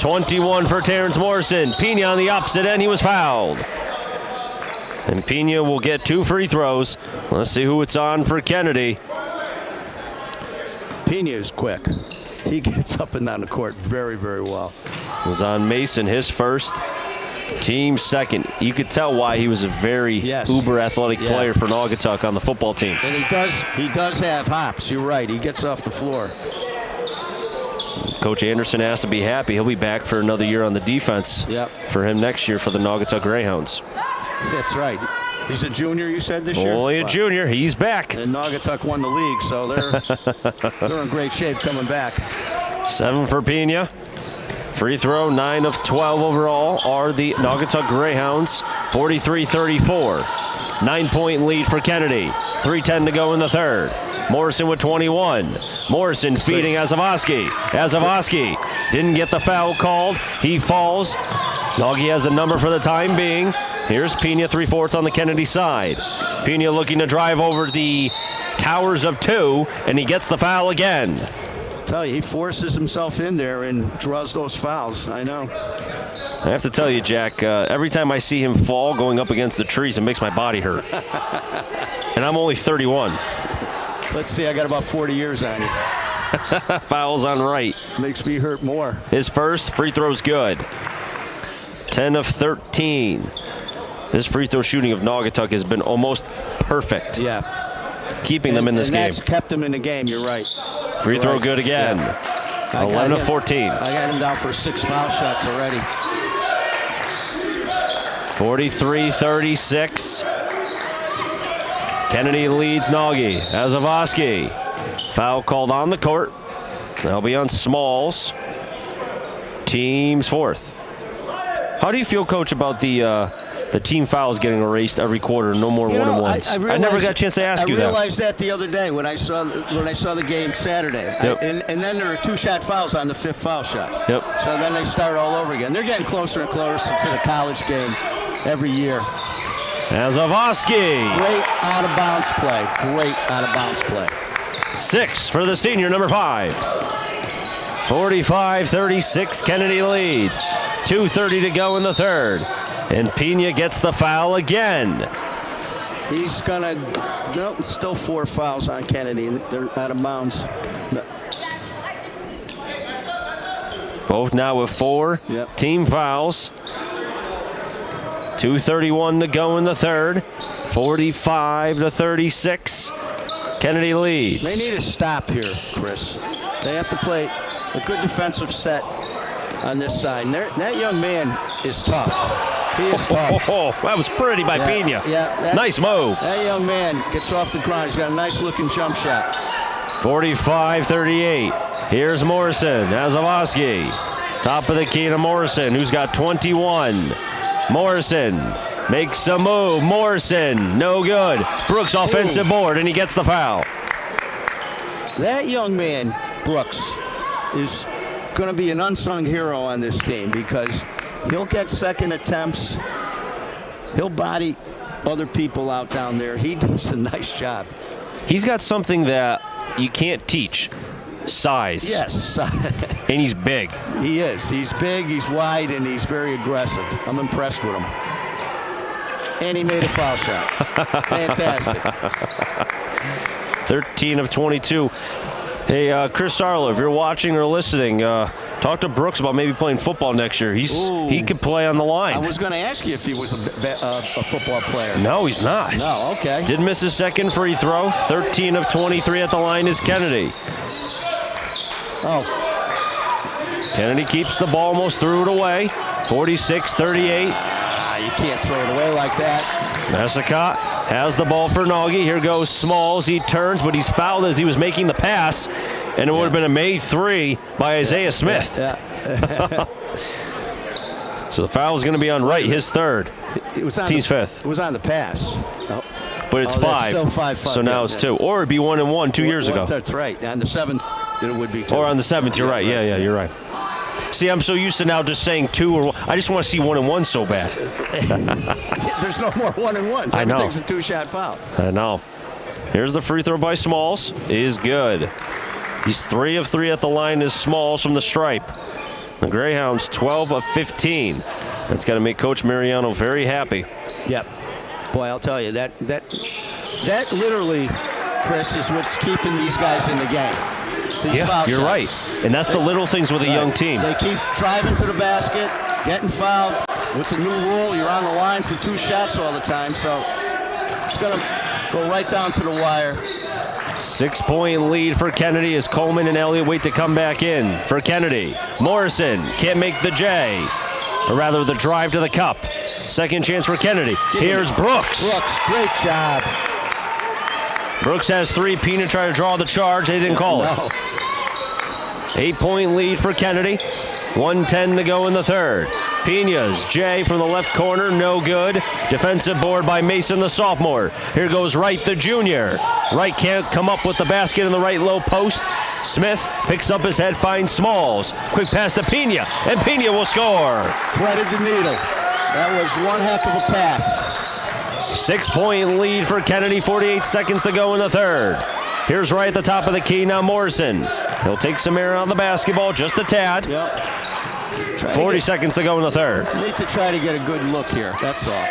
[SPEAKER 1] 21 for Terrence Morrison. Pena on the opposite end. He was fouled. And Pena will get 2 free throws. Let's see who it's on for Kennedy.
[SPEAKER 2] Pena is quick. He gets up and down the court very, very well.
[SPEAKER 1] It was on Mason, his first. Team second. You could tell why he was a very uber athletic player for Naugatuck on the football team.
[SPEAKER 2] And he does have hops. You're right. He gets off the floor.
[SPEAKER 1] Coach Anderson has to be happy. He'll be back for another year on the defense for him next year for the Naugatuck Greyhounds.
[SPEAKER 2] That's right. He's a junior, you said, this year?
[SPEAKER 1] Only a junior. He's back.
[SPEAKER 2] And Naugatuck won the league, so they're in great shape coming back.
[SPEAKER 1] 7 for Pena. Free throw, 9 of 12 overall are the Naugatuck Greyhounds. 43-34. 9-point lead for Kennedy. 3:10 to go in the third. Morrison with 21. Morrison feeding Azavoski. Azavoski didn't get the foul called. He falls. Naughty has the number for the time being. Here's Pena, 3/4 on the Kennedy side. Pena looking to drive over the towers of 2, and he gets the foul again.
[SPEAKER 2] I tell you, he forces himself in there and draws those fouls. I know.
[SPEAKER 1] I have to tell you, Jack, every time I see him fall going up against the trees, it makes my body hurt. And I'm only 31.
[SPEAKER 2] Let's see, I got about 40 years on you.
[SPEAKER 1] Fouls on right.
[SPEAKER 2] Makes me hurt more.
[SPEAKER 1] His first free throw's good. 10 of 13. This free throw shooting of Naugatuck has been almost perfect.
[SPEAKER 2] Yeah.
[SPEAKER 1] Keeping them in this game.
[SPEAKER 2] That's kept them in the game, you're right.
[SPEAKER 1] Free throw good again. 11 of 14.
[SPEAKER 2] I got him down for 6 foul shots already.
[SPEAKER 1] 43-36. Kennedy leads Nagy. Azavoski. Foul called on the court. That'll be on Smalls. Team's fourth. How do you feel, Coach, about the team fouls getting erased every quarter? No more one-on-ones.
[SPEAKER 2] I
[SPEAKER 1] never got a chance to ask you that.
[SPEAKER 2] I realized that the other day when I saw the game Saturday.
[SPEAKER 1] Yep.
[SPEAKER 2] And then there are 2-shot fouls on the 5th foul shot.
[SPEAKER 1] Yep.
[SPEAKER 2] So then they start all over again. They're getting closer and closer to the college game every year.
[SPEAKER 1] Azavoski.
[SPEAKER 2] Great out-of-bounds play. Great out-of-bounds play.
[SPEAKER 1] 6 for the senior, number 5. 45-36, Kennedy leads. 2:30 to go in the third. And Pena gets the foul again.
[SPEAKER 2] He's gonna, still 4 fouls on Kennedy. They're out of bounds.
[SPEAKER 1] Both now with 4 team fouls. 2:31 to go in the third. 45-36. Kennedy leads.
[SPEAKER 2] They need a stop here, Chris. They have to play a good defensive set on this side. And that young man is tough. He is tough.
[SPEAKER 1] That was pretty by Pena.
[SPEAKER 2] Yeah,
[SPEAKER 1] nice move.
[SPEAKER 2] That young man gets off the ground. He's got a nice looking jump shot.
[SPEAKER 1] 45-38. Here's Morrison. Azavoski. Top of the key to Morrison, who's got 21. Morrison makes a move. Morrison, no good. Brooks offensive board, and he gets the foul.
[SPEAKER 2] That young man, Brooks, is going to be an unsung hero on this team because he'll get second attempts. He'll body other people out down there. He does a nice job.
[SPEAKER 1] He's got something that you can't teach. Size.
[SPEAKER 2] Yes.
[SPEAKER 1] And he's big.
[SPEAKER 2] He is. He's big, he's wide, and he's very aggressive. I'm impressed with him. And he made a foul shot. Fantastic.
[SPEAKER 1] 13 of 22. Hey, Chris Sarlo, if you're watching or listening, talk to Brooks about maybe playing football next year. He could play on the line.
[SPEAKER 2] I was going to ask you if he was a football player.
[SPEAKER 1] No, he's not.
[SPEAKER 2] No, okay.
[SPEAKER 1] Did miss his second free throw. 13 of 23 at the line is Kennedy.
[SPEAKER 2] Oh.
[SPEAKER 1] Kennedy keeps the ball, almost threw it away. 46-38.
[SPEAKER 2] You can't throw it away like that.
[SPEAKER 1] Messicott has the ball for Nagy. Here goes Smalls. He turns, but he's fouled as he was making the pass, and it would have been a made 3 by Isaiah Smith. So the foul is going to be on Wright, his third.
[SPEAKER 2] It was on
[SPEAKER 1] Team's fifth.
[SPEAKER 2] It was on the pass. Oh.
[SPEAKER 1] But it's 5.
[SPEAKER 2] Still 5.
[SPEAKER 1] So now it's 2. Or it'd be 1-1 2 years ago.
[SPEAKER 2] That's right. On the 7th, it would be 2.
[SPEAKER 1] Or on the 7th, you're right. Yeah, you're right. See, I'm so used to now just saying 2 or 1. I just want to see 1-1 so bad.
[SPEAKER 2] There's no more 1-1s.
[SPEAKER 1] I know.
[SPEAKER 2] Everything's a 2-shot foul.
[SPEAKER 1] I know. Here's the free throw by Smalls. Is good. He's 3 of 3 at the line is Smalls from the stripe. The Greyhounds 12 of 15. That's got to make Coach Mariano very happy.
[SPEAKER 2] Yep. Boy, I'll tell you, that literally, Chris, is what's keeping these guys in the game. These foul
[SPEAKER 1] you're
[SPEAKER 2] shots.
[SPEAKER 1] right. And that's the little things with a young team.
[SPEAKER 2] They keep driving to the basket, getting fouled. With the new rule, you're on the line for 2 shots all the time, so it's going to go right down to the wire.
[SPEAKER 1] 6-point lead for Kennedy as Coleman and Elliott wait to come back in. For Kennedy, Morrison can't make the J, or rather the drive to the cup. Second chance for Kennedy. Here's Brooks.
[SPEAKER 2] Brooks, great job.
[SPEAKER 1] Brooks has 3. Pina tried to draw the charge. They didn't call it. 8-point lead for Kennedy. 1:10 to go in the third. Pina's J from the left corner, no good. Defensive board by Mason, the sophomore. Here goes Wright, the junior. Wright can't come up with the basket in the right low post. Smith picks up his head, finds Smalls. Quick pass to Pina, and Pina will score.
[SPEAKER 2] Threaded the needle. That was one heck of a pass.
[SPEAKER 1] 6-point lead for Kennedy, 48 seconds to go in the third. Here's Wright at the top of the key, now Morrison. He'll take some air on the basketball, just a tad.
[SPEAKER 2] Yep.
[SPEAKER 1] 40 seconds to go in the third.
[SPEAKER 2] Need to try to get a good look here, that's all.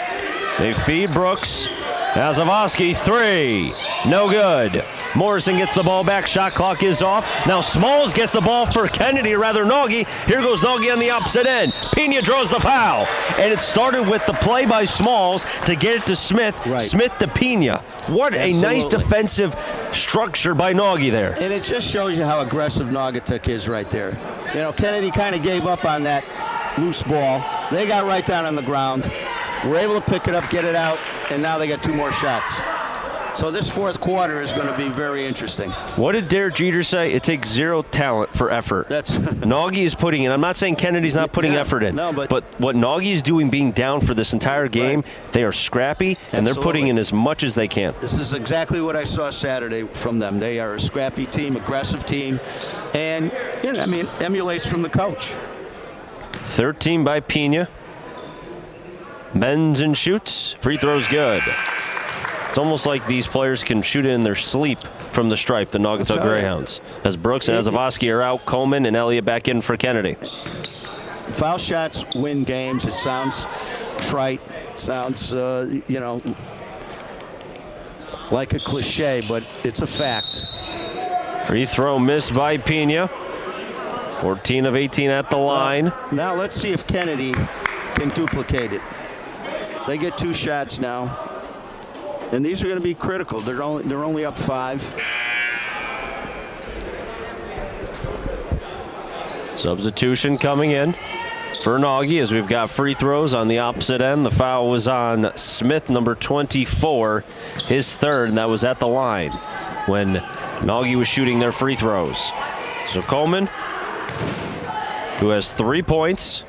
[SPEAKER 1] They feed Brooks. Azavoski, 3. No good. Morrison gets the ball back. Shot clock is off. Now Smalls gets the ball for Kennedy, or rather Nagy. Here goes Nagy on the opposite end. Pina draws the foul. And it started with the play by Smalls to get it to Smith.
[SPEAKER 2] Right.
[SPEAKER 1] Smith to Pina. What
[SPEAKER 2] Absolutely.
[SPEAKER 1] a nice defensive structure by Nagy there.
[SPEAKER 2] And it just shows you how aggressive Naugatuck is right there. You know, Kennedy kind of gave up on that loose ball. They got right down on the ground. Were able to pick it up, get it out, and now they got 2 more shots. So this fourth quarter is going to be very interesting.
[SPEAKER 1] What did Derek Jeter say? It takes 0 talent for effort.
[SPEAKER 2] That's
[SPEAKER 1] Nagy is putting in. I'm not saying Kennedy's not putting effort in.
[SPEAKER 2] No, but
[SPEAKER 1] what Nagy is doing, being down for this entire game, they are scrappy, and they're putting in as much as they can.
[SPEAKER 2] This is exactly what I saw Saturday from them. They are a scrappy team, aggressive team, and emulates from the coach.
[SPEAKER 1] 13 by Pina. Bends and shoots. Free throw's good. It's almost like these players can shoot it in their sleep from the stripe, the Naugatuck Greyhounds. As Brooks and Azavoski are out, Coleman and Elliott back in for Kennedy.
[SPEAKER 2] Foul shots win games. It sounds trite. It sounds, like a cliche, but it's a fact.
[SPEAKER 1] Free throw missed by Pina. 14 of 18 at the line.
[SPEAKER 2] Now let's see if Kennedy can duplicate it. They get 2 shots now, and these are going to be critical. They're only up 5.
[SPEAKER 1] Substitution coming in for Nagy as we've got free throws on the opposite end. The foul was on Smith, number 24, his third, and that was at the line when Nagy was shooting their free throws. So Coleman, who has 3 points.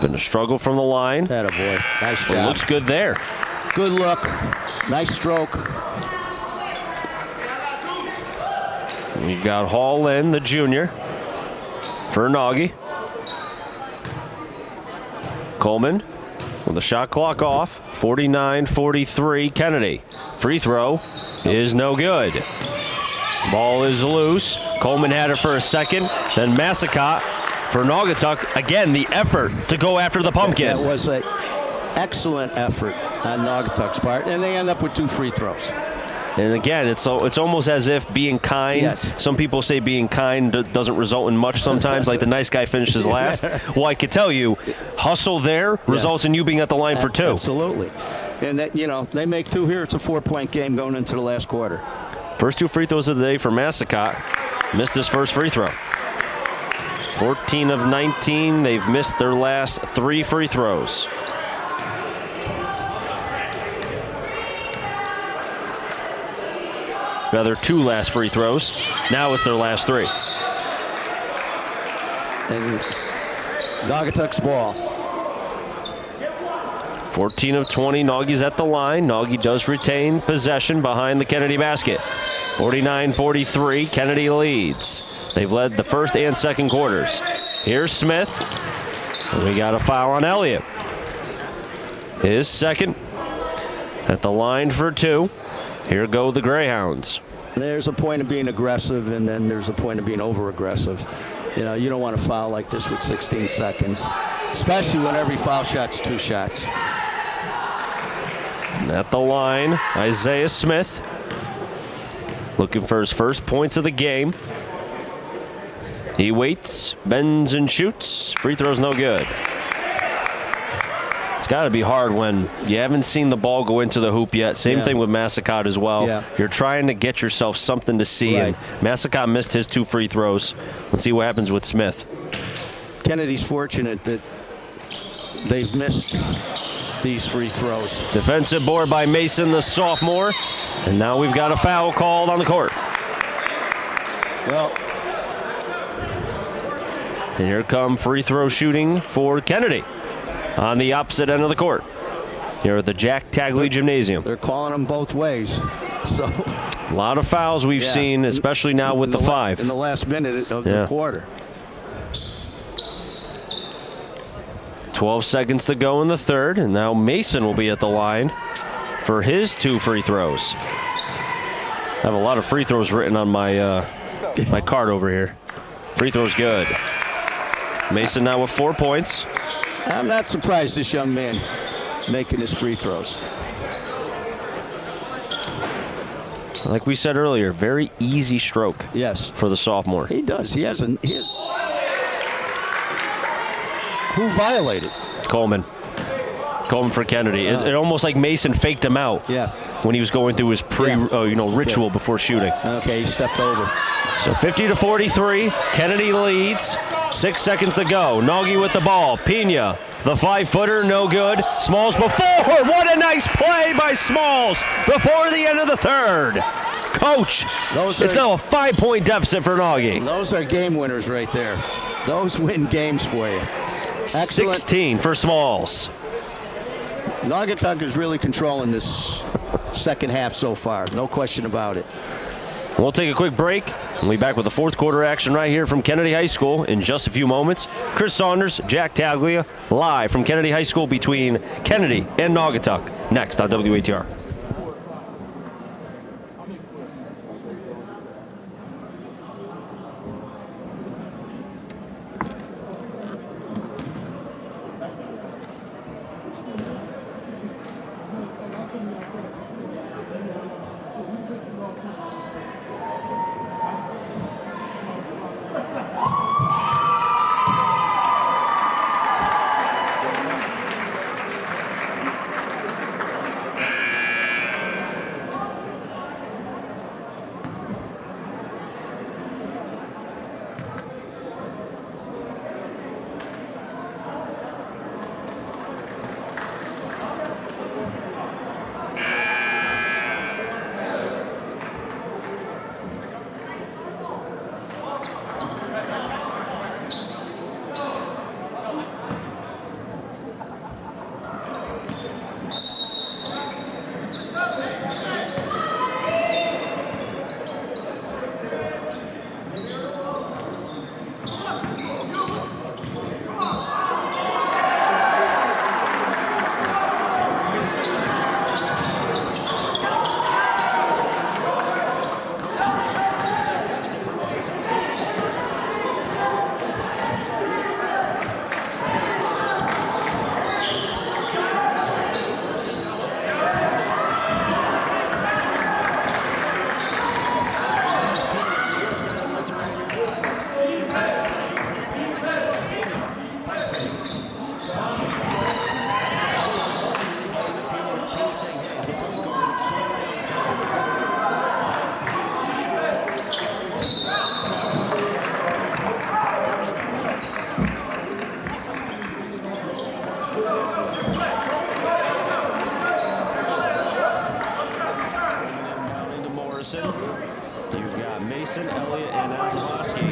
[SPEAKER 1] Been a struggle from the line.
[SPEAKER 2] Attaboy. Nice
[SPEAKER 1] But
[SPEAKER 2] job.
[SPEAKER 1] looks good there.
[SPEAKER 2] Good look. Nice stroke.
[SPEAKER 1] We've got Hall in, the junior, for Nagy. Coleman with the shot clock off. 49-43. Kennedy. Free throw is no good. Ball is loose. Coleman had it for a second. Then Massacott for Naugatuck. Again, the effort to go after the pumpkin.
[SPEAKER 2] That was an excellent effort on Naugatuck's part, and they end up with 2 free throws.
[SPEAKER 1] And again, it's almost as if being kind.
[SPEAKER 2] Yes.
[SPEAKER 1] Some people say being kind doesn't result in much sometimes, like the nice guy finishes last. Well, I could tell you, hustle there results in you being at the line for 2.
[SPEAKER 2] Absolutely. And that, they make 2 here. It's a 4-point game going into the last quarter.
[SPEAKER 1] First 2 free throws of the day for Massacott. Missed his first free throw. 14 of 19. They've missed their last 3 free throws. Rather, 2 last free throws. Now it's their last 3.
[SPEAKER 2] And Naugatuck's ball.
[SPEAKER 1] 14 of 20. Nagy's at the line. Nagy does retain possession behind the Kennedy basket. 49-43. Kennedy leads. They've led the first and second quarters. Here's Smith. And we got a foul on Elliott. His second. At the line for 2. Here go the Greyhounds.
[SPEAKER 2] There's a point of being aggressive, and then there's a point of being over-aggressive. You know, you don't want to foul like this with 16 seconds, especially when every foul shot's 2 shots.
[SPEAKER 1] At the line, Isaiah Smith looking for his first points of the game. He waits, bends and shoots. Free throw's no good. It's got to be hard when you haven't seen the ball go into the hoop yet. Same thing with Massacott as well. Yeah. You're trying to get yourself something to see, and Massacott missed his 2 free throws. Let's see what happens with Smith.
[SPEAKER 2] Kennedy's fortunate that they've missed these free throws.
[SPEAKER 1] Defensive board by Mason, the sophomore, and now we've got a foul called on the court.
[SPEAKER 2] Well,
[SPEAKER 1] and here come free throw shooting for Kennedy on the opposite end of the court here at the Jack Tagley Gymnasium.
[SPEAKER 2] They're calling them both ways. So
[SPEAKER 1] a lot of fouls we've seen, especially now with the 5.
[SPEAKER 2] In the last minute of the quarter.
[SPEAKER 1] 12 seconds to go in the third, and now Mason will be at the line for his 2 free throws. I have a lot of free throws written on my my card over here. Free throws good. Mason now with 4 points.
[SPEAKER 2] I'm not surprised this young man making his free throws.
[SPEAKER 1] Like we said earlier, very easy stroke.
[SPEAKER 2] Yes,
[SPEAKER 1] for the sophomore.
[SPEAKER 2] He does. He has. Who violated?
[SPEAKER 1] Coleman. Coleman for Kennedy. It almost like Mason faked him out.
[SPEAKER 2] Yeah.
[SPEAKER 1] When he was going through his ritual before shooting.
[SPEAKER 2] Okay, he stepped over.
[SPEAKER 1] So 50-43. Kennedy leads. 6 seconds to go. Nagy with the ball. Pena, the 5-footer, no good. Smalls before. What a nice play by Smalls before the end of the third. Coach, it's now a 5-point deficit for Nagy.
[SPEAKER 2] Those are game winners right there. Those win games for you. Excellent.
[SPEAKER 1] 16 for Smalls.
[SPEAKER 2] Naugatuck is really controlling this second half so far. No question about it.
[SPEAKER 1] We'll take a quick break. We'll be back with the 4th quarter action right here from Kennedy High School in just a few moments. Chris Saunders, Jack Taglia, live from Kennedy High School between Kennedy and Naugatuck. Next on WATR. You've got Mason, Elliott, and Azalowski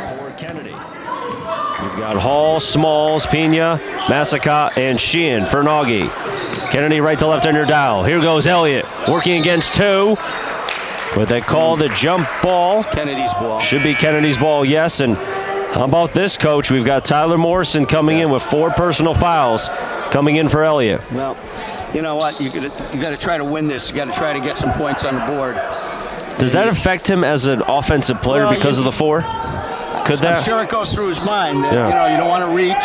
[SPEAKER 1] for Kennedy. You've got Hall, Smalls, Pena, Massacott, and Sheehan for Nagy. Kennedy right to left under dial. Here goes Elliott working against two. But they call the jump ball.
[SPEAKER 2] Kennedy's ball.
[SPEAKER 1] Should be Kennedy's ball, yes. And how about this, Coach? We've got Tyler Morrison coming in with 4 personal fouls coming in for Elliott.
[SPEAKER 2] Well, you know what? You got to try to win this. You got to try to get some points on the board.
[SPEAKER 1] Does that affect him as an offensive player because of the 4? Because Could that?
[SPEAKER 2] I'm sure it goes through his mind that, you don't want to reach.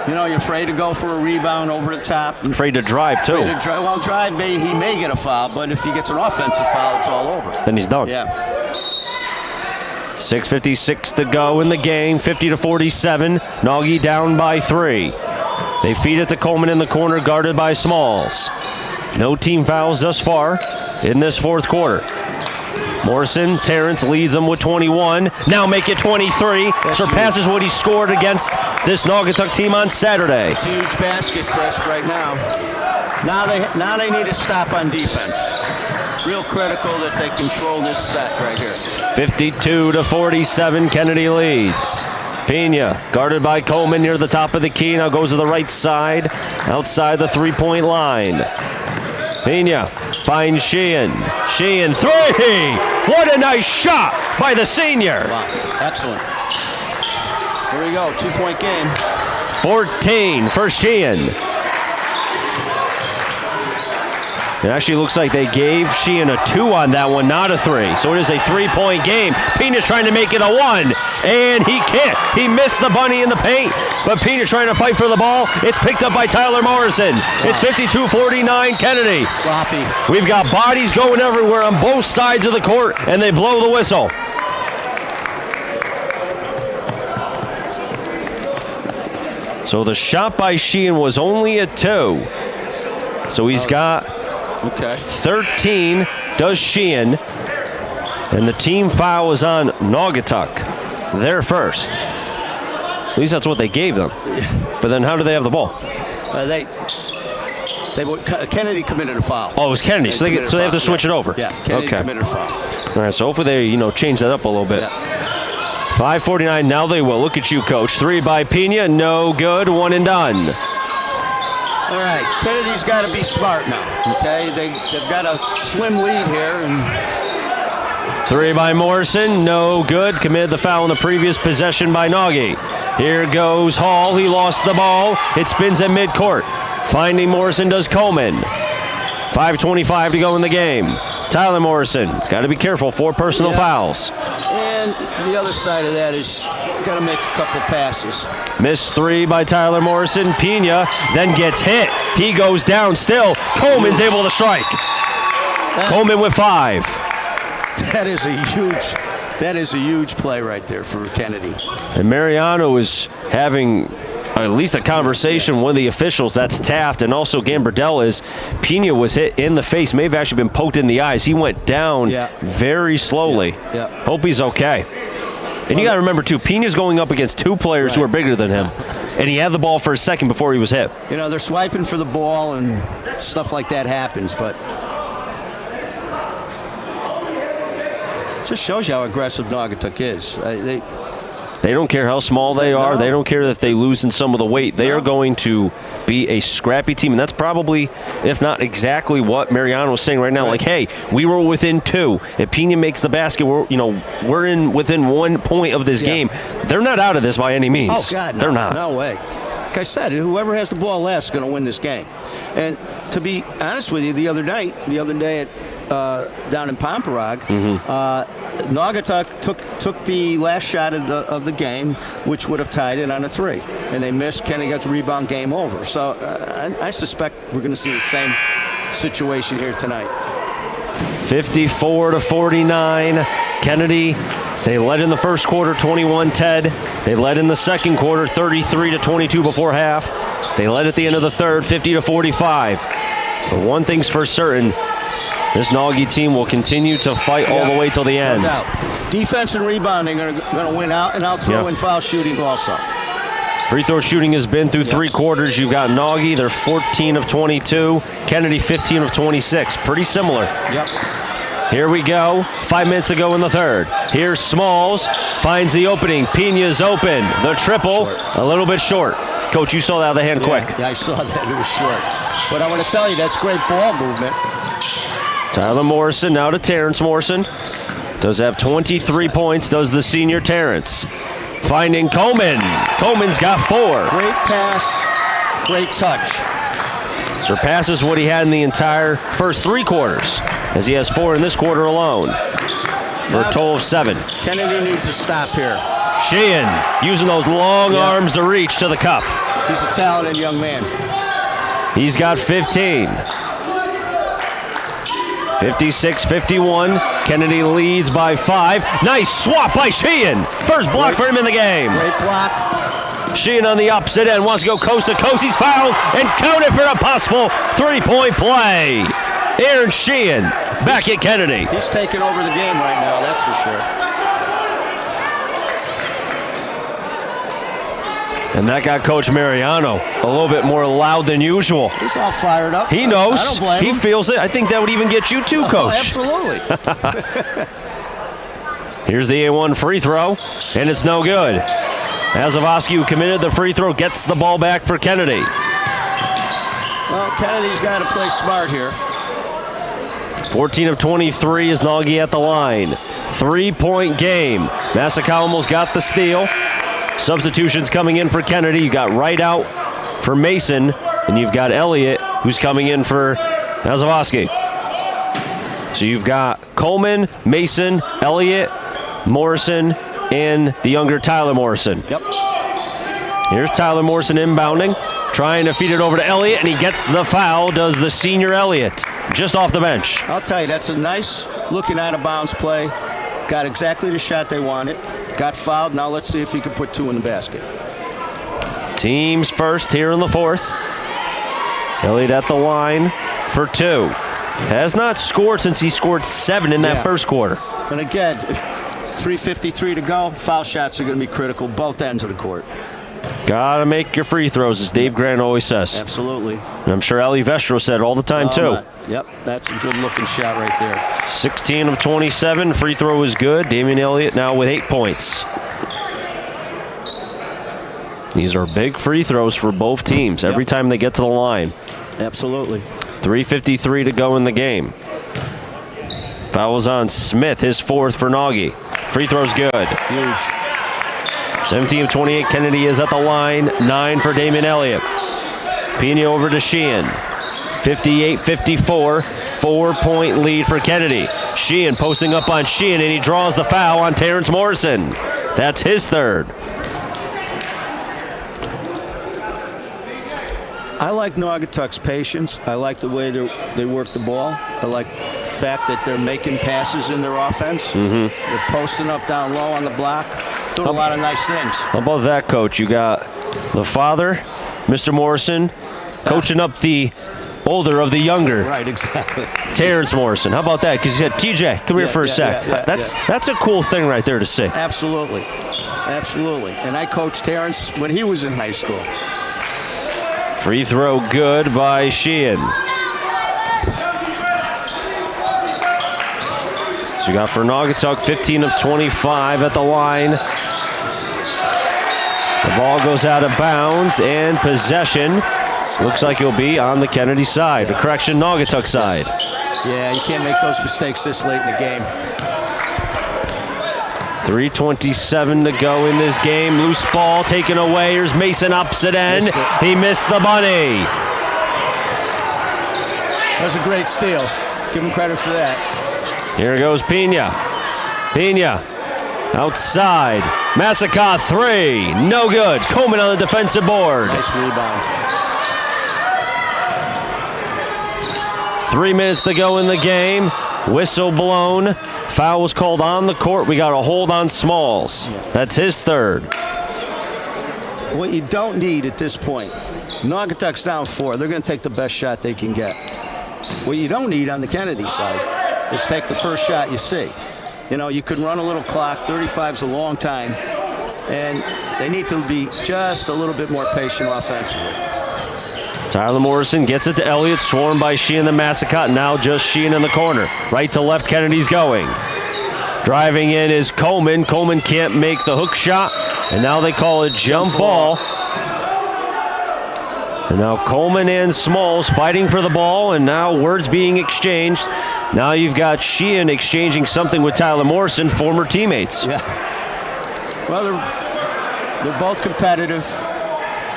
[SPEAKER 2] You're afraid to go for a rebound over the top.
[SPEAKER 1] Afraid to drive, too.
[SPEAKER 2] Drive, he may get a foul, but if he gets an offensive foul, it's all over.
[SPEAKER 1] Then he's done.
[SPEAKER 2] Yeah.
[SPEAKER 1] 6:56 to go in the game, 50-47. Naughty down by 3. They feed it to Coleman in the corner, guarded by Smalls. No team fouls thus far in this fourth quarter. Morrison, Terrence leads them with 21. Now make it 23. Surpasses what he scored against this Naugatuck team on Saturday.
[SPEAKER 2] It's a huge basket, Chris, right now. Now they need to stop on defense. Real critical that they control this set right here.
[SPEAKER 1] 52-47, Kennedy leads. Pena, guarded by Coleman near the top of the key, now goes to the right side, outside the three-point line. Pena finds Sheehan. Sheehan, 3! What a nice shot by the senior.
[SPEAKER 2] Wow, excellent. Here we go, 2-point game.
[SPEAKER 1] 14 for Sheehan. It actually looks like they gave Sheehan a 2 on that one, not a 3. So it is a 3-point game. Pena's trying to make it a 1, and he can't. He missed the bunny in the paint, but Pena trying to fight for the ball. It's picked up by Tyler Morrison. It's 52-49 Kennedy.
[SPEAKER 2] Sloppy.
[SPEAKER 1] We've got bodies going everywhere on both sides of the court, and they blow the whistle. So the shot by Sheehan was only a 2. So he's got 13, does Sheehan. And the team foul is on Naugatuck. They're first. At least that's what they gave them. But then how do they have the ball?
[SPEAKER 2] Kennedy committed a foul.
[SPEAKER 1] Oh, it was Kennedy. So they have to switch it over.
[SPEAKER 2] Yeah, Kennedy committed a foul.
[SPEAKER 1] All right, so hopefully they, change that up a little bit. Yeah. 5:49, now they will. Look at you, Coach. 3 by Pena, no good, 1 and done.
[SPEAKER 2] All right, Kennedy's got to be smart now, okay? They've got a slim lead here.
[SPEAKER 1] 3 by Morrison, no good. Committed the foul in the previous possession by Nagy. Here goes Hall, he lost the ball. It spins at midcourt. Finding Morrison does Coleman. 5:25 to go in the game. Tyler Morrison, it's got to be careful, 4 personal fouls.
[SPEAKER 2] And the other side of that is got to make a couple passes.
[SPEAKER 1] Missed 3 by Tyler Morrison. Pena then gets hit. He goes down still. Coleman's able to strike. Coleman with 5.
[SPEAKER 2] That is a huge play right there for Kennedy.
[SPEAKER 1] And Mariano is having at least a conversation with the officials. That's Taft and also Gambardella. As Pena was hit in the face, may have actually been poked in the eyes. He went down very slowly. Hope he's okay. And you got to remember, too, Pena's going up against 2 players who are bigger than him. And he had the ball for a second before he was hit.
[SPEAKER 2] They're swiping for the ball and stuff like that happens, but it just shows you how aggressive Naugatuck is.
[SPEAKER 1] They don't care how small they are. No. They don't care if they lose in some of the weight. They are going to be a scrappy team, and that's probably, if not exactly, what Mariano is saying right now. Like, hey, we were within 2. If Pena makes the basket, we're in within 1 point of this game. They're not out of this by any means.
[SPEAKER 2] Oh God,
[SPEAKER 1] they're not.
[SPEAKER 2] No way. Like I said, whoever has the ball last is going to win this game. And to be honest with you, the other day at down in Pomperog, Naugatuck took the last shot of the game, which would have tied it on a 3, and they missed. Kenny got the rebound, game over. So I suspect we're going to see the same situation here tonight.
[SPEAKER 1] 54-49, Kennedy. They led in the first quarter, 21-10. They led in the second quarter, 33-22 before half. They led at the end of the third, 50-45. But one thing's for certain. This Nagy team will continue to fight all the way till the end.
[SPEAKER 2] No. Defense and rebounding are going to win out, and I'll throw in foul shooting also.
[SPEAKER 1] Free throw shooting has been through 3 quarters. You've got Nagy, they're 14 of 22. Kennedy, 15 of 26. Pretty similar.
[SPEAKER 2] Yep.
[SPEAKER 1] Here we go. 5 minutes to go in the third. Here's Smalls. Finds the opening. Pena's open. The triple, a little bit short. Coach, you saw that out of the hand quick.
[SPEAKER 2] Yeah, I saw that. It was short. But I want to tell you, that's great ball movement.
[SPEAKER 1] Tyler Morrison now to Terrence Morrison. Does have 23 points, does the senior Terrence. Finding Coleman. Coleman's got 4.
[SPEAKER 2] Great pass, great touch.
[SPEAKER 1] Surpasses what he had in the entire first 3 quarters, as he has 4 in this quarter alone. for a total of 7.
[SPEAKER 2] Kennedy needs to stop here.
[SPEAKER 1] Sheehan using those long arms to reach to the cup.
[SPEAKER 2] He's a talented young man.
[SPEAKER 1] He's got 15. 56-51. Kennedy leads by 5. Nice swap by Sheehan. First block for him in the game.
[SPEAKER 2] Great block.
[SPEAKER 1] Sheehan on the opposite end wants to go coast to coast. He's fouled and counted for a possible 3-point play. Aaron Sheehan back at Kennedy.
[SPEAKER 2] He's taking over the game right now, that's for sure.
[SPEAKER 1] And that got Coach Mariano a little bit more loud than usual.
[SPEAKER 2] He's all fired up.
[SPEAKER 1] He knows.
[SPEAKER 2] I don't blame him.
[SPEAKER 1] He feels it. I think that would even get you too, Coach.
[SPEAKER 2] Absolutely.
[SPEAKER 1] Here's the A1 free throw, and it's no good. Azavoski, who committed the free throw, gets the ball back for Kennedy.
[SPEAKER 2] Well, Kennedy's got to play smart here.
[SPEAKER 1] 14 of 23 is Nagy at the line. 3-point game. Massacal almost got the steal. Substitutions coming in for Kennedy. You got Wright out for Mason, and you've got Elliott, who's coming in for Azavoski. So you've got Coleman, Mason, Elliott, Morrison, and the younger Tyler Morrison.
[SPEAKER 2] Yep.
[SPEAKER 1] Here's Tyler Morrison inbounding, trying to feed it over to Elliott, and he gets the foul, does the senior Elliott, just off the bench.
[SPEAKER 2] I'll tell you, that's a nice looking out of bounds play. Got exactly the shot they wanted. Got fouled. Now let's see if he can put 2 in the basket.
[SPEAKER 1] Teams first here in the 4th. Elliott at the line for 2. Has not scored since he scored 7 in that first quarter.
[SPEAKER 2] And again, if 3:53 to go, foul shots are going to be critical, both ends of the court.
[SPEAKER 1] Gotta make your free throws, as Dave Grant always says.
[SPEAKER 2] Absolutely.
[SPEAKER 1] And I'm sure Ali Vestro said all the time, too.
[SPEAKER 2] Yep, that's a good-looking shot right there.
[SPEAKER 1] 16 of 27. Free throw is good. Damian Elliott now with 8 points. These are big free throws for both teams every time they get to the line.
[SPEAKER 2] Absolutely.
[SPEAKER 1] 3:53 to go in the game. Fouls on Smith, his 4th for Nagy. Free throw's good.
[SPEAKER 2] Huge.
[SPEAKER 1] 17 of 28. Kennedy is at the line. 9 for Damian Elliott. Pena over to Sheehan. 58-54. 4-point lead for Kennedy. Sheehan posting up on Sheehan, and he draws the foul on Terrence Morrison. That's his 3rd.
[SPEAKER 2] I like Naugatuck's patience. I like the way they work the ball. I like the fact that they're making passes in their offense. They're posting up down low on the block. Doing a lot of nice things.
[SPEAKER 1] How about that, Coach? You got the father, Mr. Morrison, coaching up the older of the younger.
[SPEAKER 2] Right, exactly.
[SPEAKER 1] Terrence Morrison. How about that? Because you said, TJ, come here for a sec. That's a cool thing right there to see.
[SPEAKER 2] Absolutely. Absolutely. And I coached Terrence when he was in high school.
[SPEAKER 1] Free throw good by Sheehan. So you got for Naugatuck 15 of 25 at the line. The ball goes out of bounds, and possession looks like it'll be on the Kennedy side. The correction, Naugatuck side.
[SPEAKER 2] Yeah, you can't make those mistakes this late in the game.
[SPEAKER 1] 3:27 to go in this game. Loose ball taken away. Here's Mason opposite end. He missed the bunny.
[SPEAKER 2] That was a great steal. Give him credit for that.
[SPEAKER 1] Here goes Pena. Pena outside. Massaca 3. No good. Coleman on the defensive board.
[SPEAKER 2] Nice rebound.
[SPEAKER 1] 3 minutes to go in the game. Whistle blown. Foul was called on the court. We got a hold on Smalls. That's his 3rd.
[SPEAKER 2] What you don't need at this point, Naugatuck's down 4. They're going to take the best shot they can get. What you don't need on the Kennedy side is take the first shot you see. You know, you can run a little clock. 35's a long time. And they need to be just a little bit more patient offensively.
[SPEAKER 1] Tyler Morrison gets it to Elliott, swarmed by Sheehan and Massacut. Now just Sheehan in the corner. Right to left, Kennedy's going. Driving in is Coleman. Coleman can't make the hook shot, and now they call it jump ball. And now Coleman and Smalls fighting for the ball, and now words being exchanged. Now you've got Sheehan exchanging something with Tyler Morrison, former teammates.
[SPEAKER 2] Yeah. Well, they're both competitive.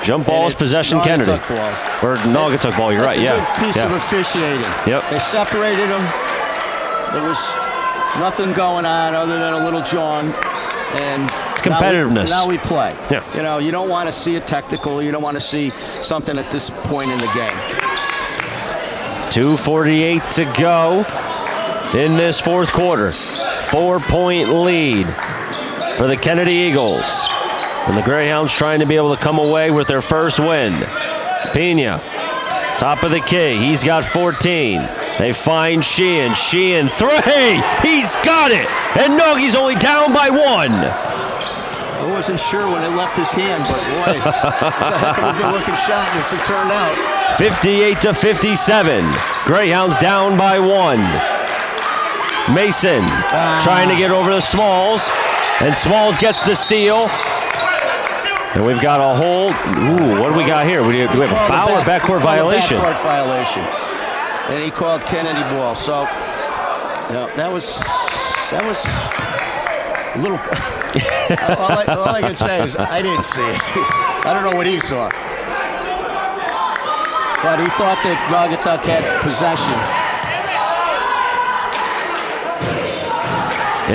[SPEAKER 1] Jump ball is possession Kennedy. Or Naugatuck ball, you're right,
[SPEAKER 2] That's a good piece of officiating.
[SPEAKER 1] Yep.
[SPEAKER 2] They separated them. There was Nothing going on other than a little jawing. And
[SPEAKER 1] it's competitiveness.
[SPEAKER 2] Now we play.
[SPEAKER 1] Yeah.
[SPEAKER 2] You know, you don't want to see a technical. You don't want to see something at this point in the game.
[SPEAKER 1] 2:48 to go in this fourth quarter. 4-point lead for the Kennedy Eagles. And the Greyhounds trying to be able to come away with their first win. Pena, top of the key. He's got 14. They find Sheehan. Sheehan, 3. He's got it. And Naugie's only down by 1.
[SPEAKER 2] I wasn't sure when it left his hand, but boy, it's a heck of a good-looking shot as it turned out.
[SPEAKER 1] 58 to 57. Greyhounds down by 1. Mason trying to get over to Smalls. And Smalls gets the steal. And we've got a hold. Ooh, what do we got here? Do we have a foul or backcourt violation?
[SPEAKER 2] Backcourt violation. And he called Kennedy ball. So, that was a little. all I can say is I didn't see it. I don't know what he saw. But he thought that Naugatuck had possession.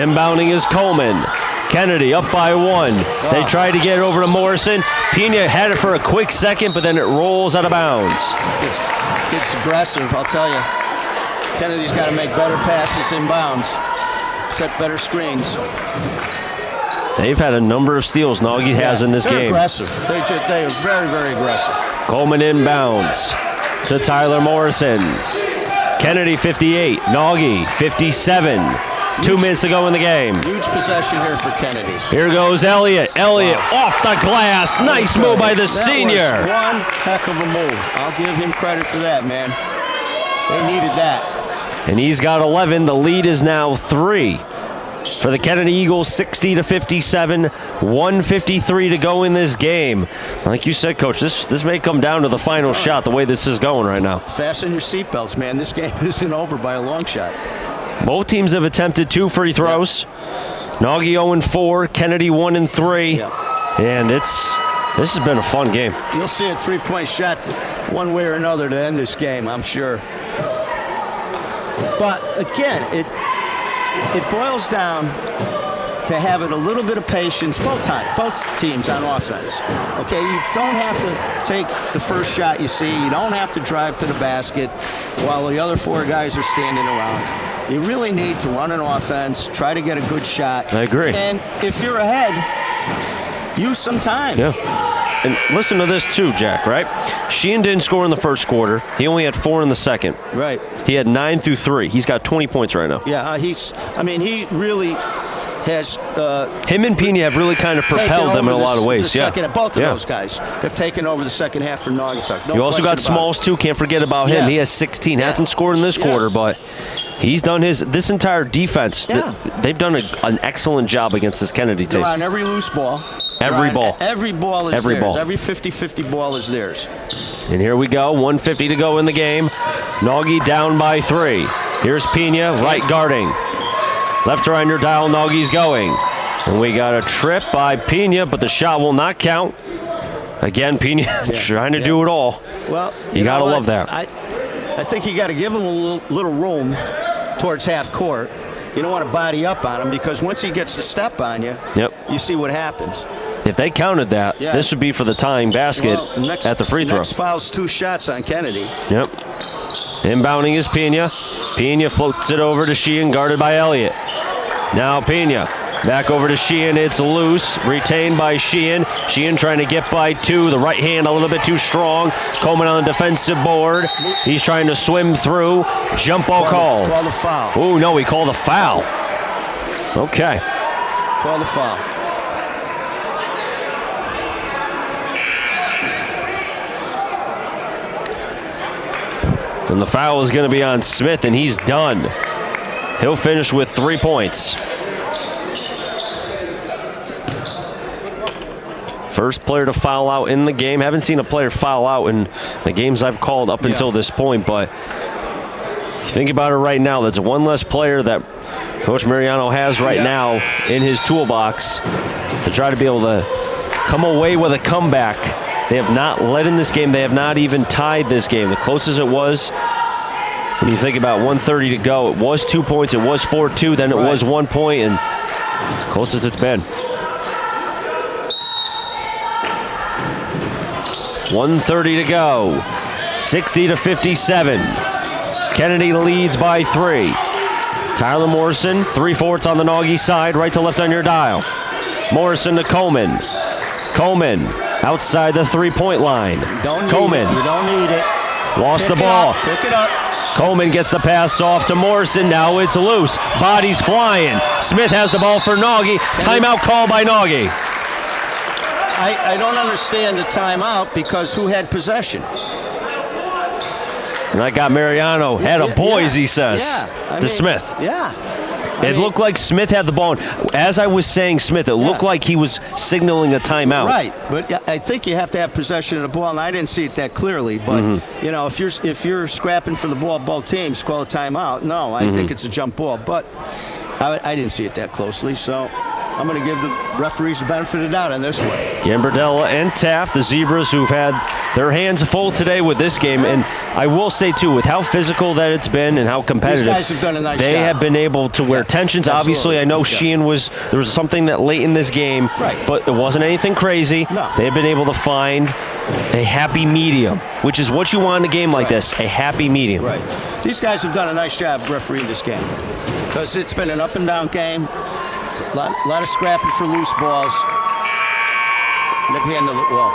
[SPEAKER 1] Inbounding is Coleman. Kennedy up by 1. They tried to get it over to Morrison. Pena had it for a quick second, but then it rolls out of bounds.
[SPEAKER 2] It's aggressive, I'll tell you. Kennedy's got to make better passes inbounds, set better screens.
[SPEAKER 1] They've had a number of steals Naughty has in this game.
[SPEAKER 2] Aggressive. They are very, very aggressive.
[SPEAKER 1] Coleman inbounds to Tyler Morrison. Kennedy 58, Naughty 57. 2 minutes to go in the game.
[SPEAKER 2] Huge possession here for Kennedy.
[SPEAKER 1] Here goes Elliott. Elliott off the glass. Nice move by the senior.
[SPEAKER 2] That was one heck of a move. I'll give him credit for that, man. They needed that.
[SPEAKER 1] And he's got 11. The lead is now 3 for the Kennedy Eagles, 60 to 57. 1:53 to go in this game. Like you said, Coach, this may come down to the final shot. The way this is going right now.
[SPEAKER 2] Fasten your seatbelts, man. This game isn't over by a long shot.
[SPEAKER 1] Both teams have attempted 2 free throws. Naughty 0-4, Kennedy 1-3, and this has been a fun game.
[SPEAKER 2] You'll see a 3-point shot one way or another to end this game, I'm sure. But again, it boils down to having a little bit of patience, both teams on offense. Okay, you don't have to take the first shot you see. You don't have to drive to the basket while the other 4 guys are standing around. You really need to run an offense, try to get a good shot.
[SPEAKER 1] I agree.
[SPEAKER 2] And if you're ahead, use some time.
[SPEAKER 1] Yeah. And listen to this too, Jack, right? Sheehan didn't score in the first quarter. He only had 4 in the second.
[SPEAKER 2] Right.
[SPEAKER 1] He had 9 through 3. He's got 20 points right now.
[SPEAKER 2] Yeah, he really has.
[SPEAKER 1] Him and Pena have really kind of propelled them in a lot of ways.
[SPEAKER 2] Both of those guys have taken over the second half for Naugatuck.
[SPEAKER 1] You also got Smalls too. Can't forget about him. He has 16. Hasn't scored in this quarter, but he's done this entire defense. They've done an excellent job against this Kennedy team.
[SPEAKER 2] They're on every loose ball.
[SPEAKER 1] Every ball.
[SPEAKER 2] Every ball is theirs. Every 50-50 ball is theirs.
[SPEAKER 1] And here we go. 1:50 to go in the game. Naughty down by 3. Here's Pena right guarding. Left to right your dial. Naugie's going. And we got a trip by Pena, but the shot will not count. Again, Pena trying to do it all.
[SPEAKER 2] Well,
[SPEAKER 1] you got to love that.
[SPEAKER 2] I think you got to give him a little room towards half court. You don't want to body up on him because once he gets to step on you, you see what happens.
[SPEAKER 1] If they counted that, this would be for the tying basket at the free throw.
[SPEAKER 2] Next foul's 2 shots on Kennedy.
[SPEAKER 1] Yep. Inbounding is Pena. Pena floats it over to Sheehan, guarded by Elliott. Now Pena. Back over to Sheehan. It's loose. Retained by Sheehan. Sheehan trying to get by 2. The right hand a little bit too strong. Coleman on the defensive board. He's trying to swim through. Jump ball call.
[SPEAKER 2] Call the foul.
[SPEAKER 1] Oh, no, he called a foul. Okay.
[SPEAKER 2] Call the foul.
[SPEAKER 1] And the foul is going to be on Smith, and he's done. He'll finish with 3 points. First player to foul out in the game. Haven't seen a player foul out in the games I've called up until this point, but think about it right now. That's one less player that Coach Mariano has right now in his toolbox to try to be able to come away with a comeback. They have not led in this game. They have not even tied this game. The closest it was When you think about 1:30 to go, it was 2 points, it was 4-2, then it was 1 point, and as close as it's been. 1:30 to go. 60-57. Kennedy leads by 3. Tyler Morrison, 3/4 on the Naughty side, right to left on your dial. Morrison to Coleman. Coleman outside the 3-point line. Coleman.
[SPEAKER 2] You don't need it.
[SPEAKER 1] Lost the ball.
[SPEAKER 2] Pick it up.
[SPEAKER 1] Coleman gets the pass off to Morrison. Now it's loose. Bodies flying. Smith has the ball for Nagy. Timeout call by Nagy.
[SPEAKER 2] I don't understand the timeout because who had possession?
[SPEAKER 1] And I got Mariano. Had a boys, he says, to Smith.
[SPEAKER 2] Yeah.
[SPEAKER 1] It looked like Smith had the ball. As I was saying Smith, it looked like he was signaling a timeout.
[SPEAKER 2] Right, but I think you have to have possession of the ball, and I didn't see it that clearly. But you know, if you're scrapping for the ball, both teams call a timeout. No, I think it's a jump ball, but I didn't see it that closely, so I'm going to give the referees the benefit of the doubt on this one.
[SPEAKER 1] Gambardella and Taft, the Zebras, who've had their hands full today with this game. And I will say, too, with how physical that it's been and how competitive,
[SPEAKER 2] these guys have done a nice
[SPEAKER 1] they
[SPEAKER 2] job.
[SPEAKER 1] have been able to wear tensions.
[SPEAKER 2] Absolutely.
[SPEAKER 1] Obviously, I know Sheehan there was something that late in this game, but it wasn't anything crazy.
[SPEAKER 2] No.
[SPEAKER 1] They've been able to find a happy medium, which is what you want in a game like this, a happy medium.
[SPEAKER 2] Right. These guys have done a nice job refereeing this game because it's been an up-and-down game. A lot of scrapping for loose balls. They've handled it well.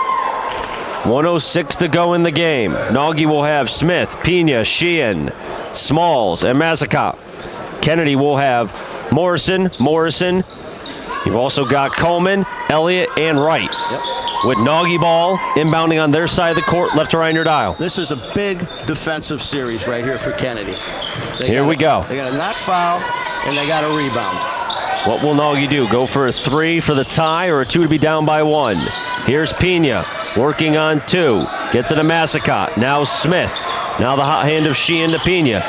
[SPEAKER 1] 1:06 to go in the game. Nagy will have Smith, Pena, Sheehan, Smalls, and Massica. Kennedy will have Morrison. You've also got Coleman, Elliott, and Wright.
[SPEAKER 2] Yep.
[SPEAKER 1] With Nagy ball inbounding on their side of the court, left to right on your dial.
[SPEAKER 2] This is a big defensive series right here for Kennedy.
[SPEAKER 1] Here we go.
[SPEAKER 2] They got a not foul, and they got a rebound.
[SPEAKER 1] What will Nagy do? Go for a 3 for the tie or a 2 to be down by 1? Here's Pena working on 2. Gets it to Massica. Now Smith. Now the hot hand of Sheehan to Pena.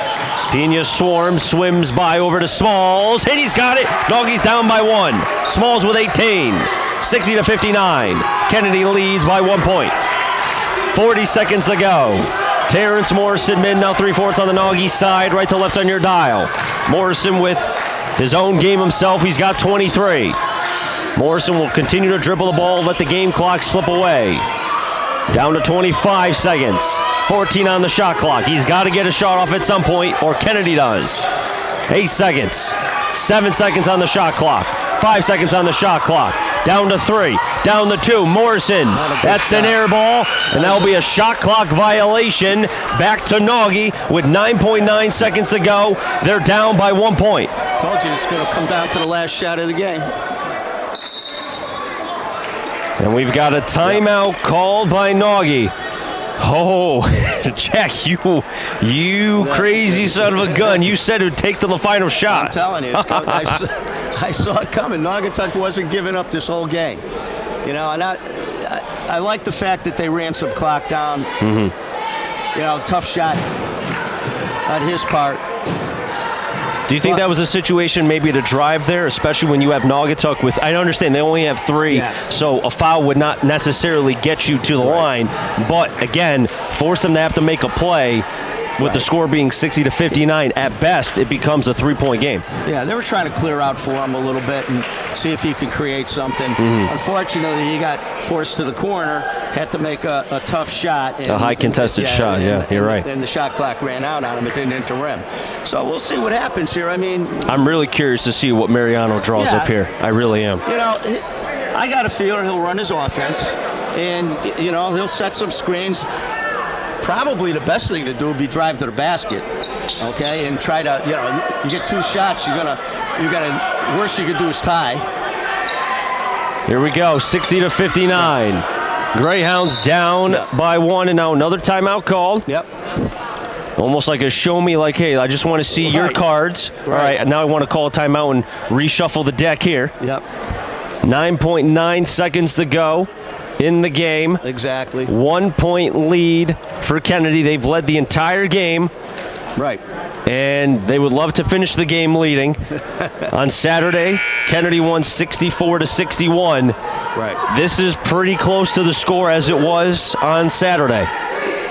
[SPEAKER 1] Pena swims by over to Smalls, and he's got it. Nagy's down by 1. Smalls with 18. 60-59. Kennedy leads by 1 point. 40 seconds to go. Terrence Morrison mid, now 3/4 on the Nagy side, right to left on your dial. Morrison with his own game himself, he's got 23. Morrison will continue to dribble the ball, let the game clock slip away. Down to 25 seconds. 14 on the shot clock. He's got to get a shot off at some point, or Kennedy does. 8 seconds. 7 seconds on the shot clock. 5 seconds on the shot clock. Down to 3. Down to 2. Morrison. That's an air ball, and that'll be a shot clock violation. Back to Nagy with 9.9 seconds to go. They're down by 1 point.
[SPEAKER 2] Told you it's going to come down to the last shot of the game.
[SPEAKER 1] And we've got a timeout called by Nagy. Oh, Jack, you crazy son of a gun. You said it would take to the final shot.
[SPEAKER 2] I'm telling you, I saw it coming. Naugatuck wasn't giving up this whole game. You know, and I like the fact that they ran some clock down. You know, tough shot on his part.
[SPEAKER 1] Do you think that was a situation maybe to drive there, especially when you have Naugatuck with, I understand they only have 3, so a foul would not necessarily get you to the line, but again, force them to have to make a play. With the score being 60-59, at best, it becomes a 3-point game. Yeah,
[SPEAKER 2] they were trying to clear out for him a little bit and see if he could create something. Unfortunately, he got forced to the corner, had to make a tough shot. And,
[SPEAKER 1] a high contested shot, you're right.
[SPEAKER 2] And the shot clock ran out on him. It didn't hit the rim. So we'll see what happens here. I mean,
[SPEAKER 1] I'm really curious to see what Mariano draws up here. I really am.
[SPEAKER 2] You know, I got a feeling he'll run his offense, and, you know, he'll set some screens. Probably the best thing to do would be drive to the basket, okay, and try to, you know, you get 2 shots, worst you could do is tie.
[SPEAKER 1] Here we go, 60-59. Greyhounds down by 1, and now another timeout called. Almost like a show me, like, hey, I just want to see your cards. All right, now I want to call a timeout and reshuffle the deck here. 9.9 seconds to go in the game.
[SPEAKER 2] Exactly.
[SPEAKER 1] 1 point lead for Kennedy. They've led the entire game. And they would love to finish the game leading. On Saturday, Kennedy won 64-61. This is pretty close to the score as it was on Saturday.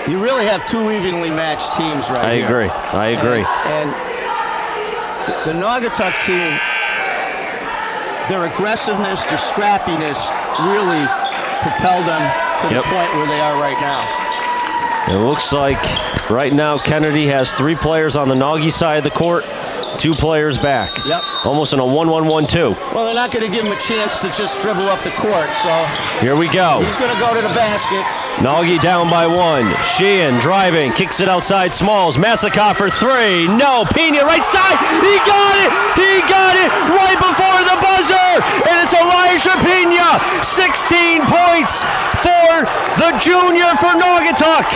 [SPEAKER 2] You really have two evenly matched teams right
[SPEAKER 1] here. I agree.
[SPEAKER 2] And the Naugatuck team, their aggressiveness, their scrappiness really propelled them to the point where they are right now.
[SPEAKER 1] It looks like right now Kennedy has 3 players on the Naughty side of the court, 2 players back.
[SPEAKER 2] Yep.
[SPEAKER 1] Almost in a 1-1-1-2.
[SPEAKER 2] Well, they're not going to give him a chance to just dribble up the court, so
[SPEAKER 1] here we go.
[SPEAKER 2] He's going to go to the basket.
[SPEAKER 1] Nagy down by 1. Sheehan driving, kicks it outside Smalls. Massakoff for 3. No, Pena right side. He got it. He got it right before the buzzer. And it's Elijah Pena. 16 points for the junior for Naugatuck.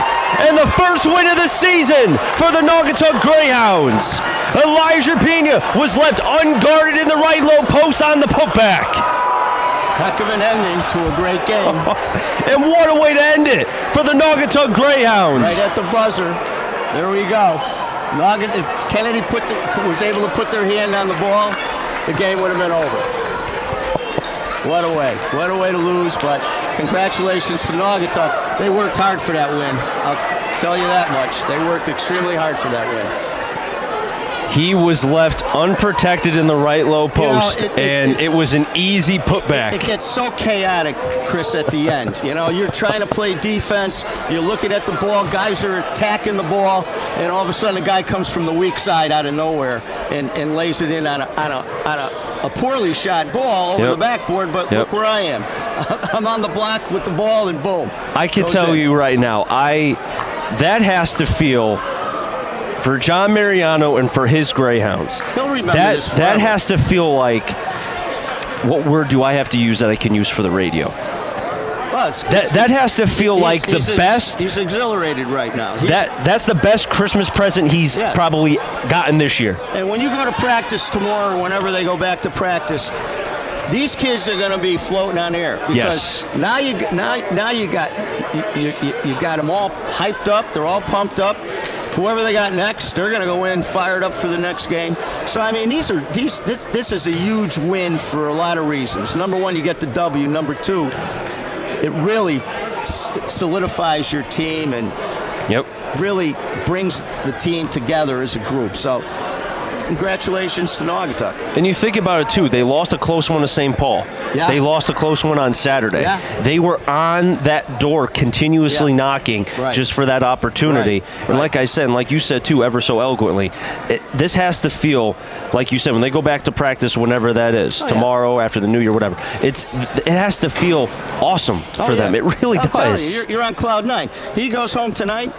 [SPEAKER 1] And the first win of the season for the Naugatuck Greyhounds. Elijah Pena was left unguarded in the right low post on the putback.
[SPEAKER 2] Heck of an ending to a great game.
[SPEAKER 1] And what a way to end it for the Naugatuck Greyhounds.
[SPEAKER 2] Right at the buzzer. There we go. If Kennedy was able to put their hand on the ball, the game would have been over. What a way. What a way to lose, but congratulations to Naugatuck. They worked hard for that win. I'll tell you that much. They worked extremely hard for that win.
[SPEAKER 1] He was left unprotected in the right low post, and it was an easy putback.
[SPEAKER 2] It gets so chaotic, Chris, at the end. You know, you're trying to play defense, you're looking at the ball, guys are attacking the ball, and all of a sudden a guy comes from the weak side out of nowhere and lays it in on a poorly shot ball over the backboard, but look where I am. I'm on the block with the ball, and boom.
[SPEAKER 1] I can tell you right now, that has to feel, for John Mariano and for his Greyhounds,
[SPEAKER 2] he'll remember this forever.
[SPEAKER 1] That has to feel like, what word do I have to use that I can use for the radio?
[SPEAKER 2] Well,
[SPEAKER 1] that has to feel like the best.
[SPEAKER 2] He's exhilarated right now.
[SPEAKER 1] That's the best Christmas present he's probably gotten this year.
[SPEAKER 2] And when you go to practice tomorrow, or whenever they go back to practice, these kids are going to be floating on air, because now you got them all hyped up. They're all pumped up. Whoever they got next, they're going to go in fired up for the next game. So I mean, this is a huge win for a lot of reasons. Number one, you get the W. Number two, it really solidifies your team and really brings the team together as a group. So congratulations to Naugatuck.
[SPEAKER 1] And you think about it, too. They lost a close one to St. Paul.
[SPEAKER 2] Yeah.
[SPEAKER 1] They lost a close one on Saturday.
[SPEAKER 2] Yeah.
[SPEAKER 1] They were on that door continuously knocking just for that opportunity.
[SPEAKER 2] Right.
[SPEAKER 1] And like I said, and like you said, too, ever so eloquently, this has to feel, like you said, when they go back to practice, whenever that is, tomorrow, after the New Year, whatever, it has to feel awesome for them. It really does.
[SPEAKER 2] You're on cloud 9. He goes home tonight,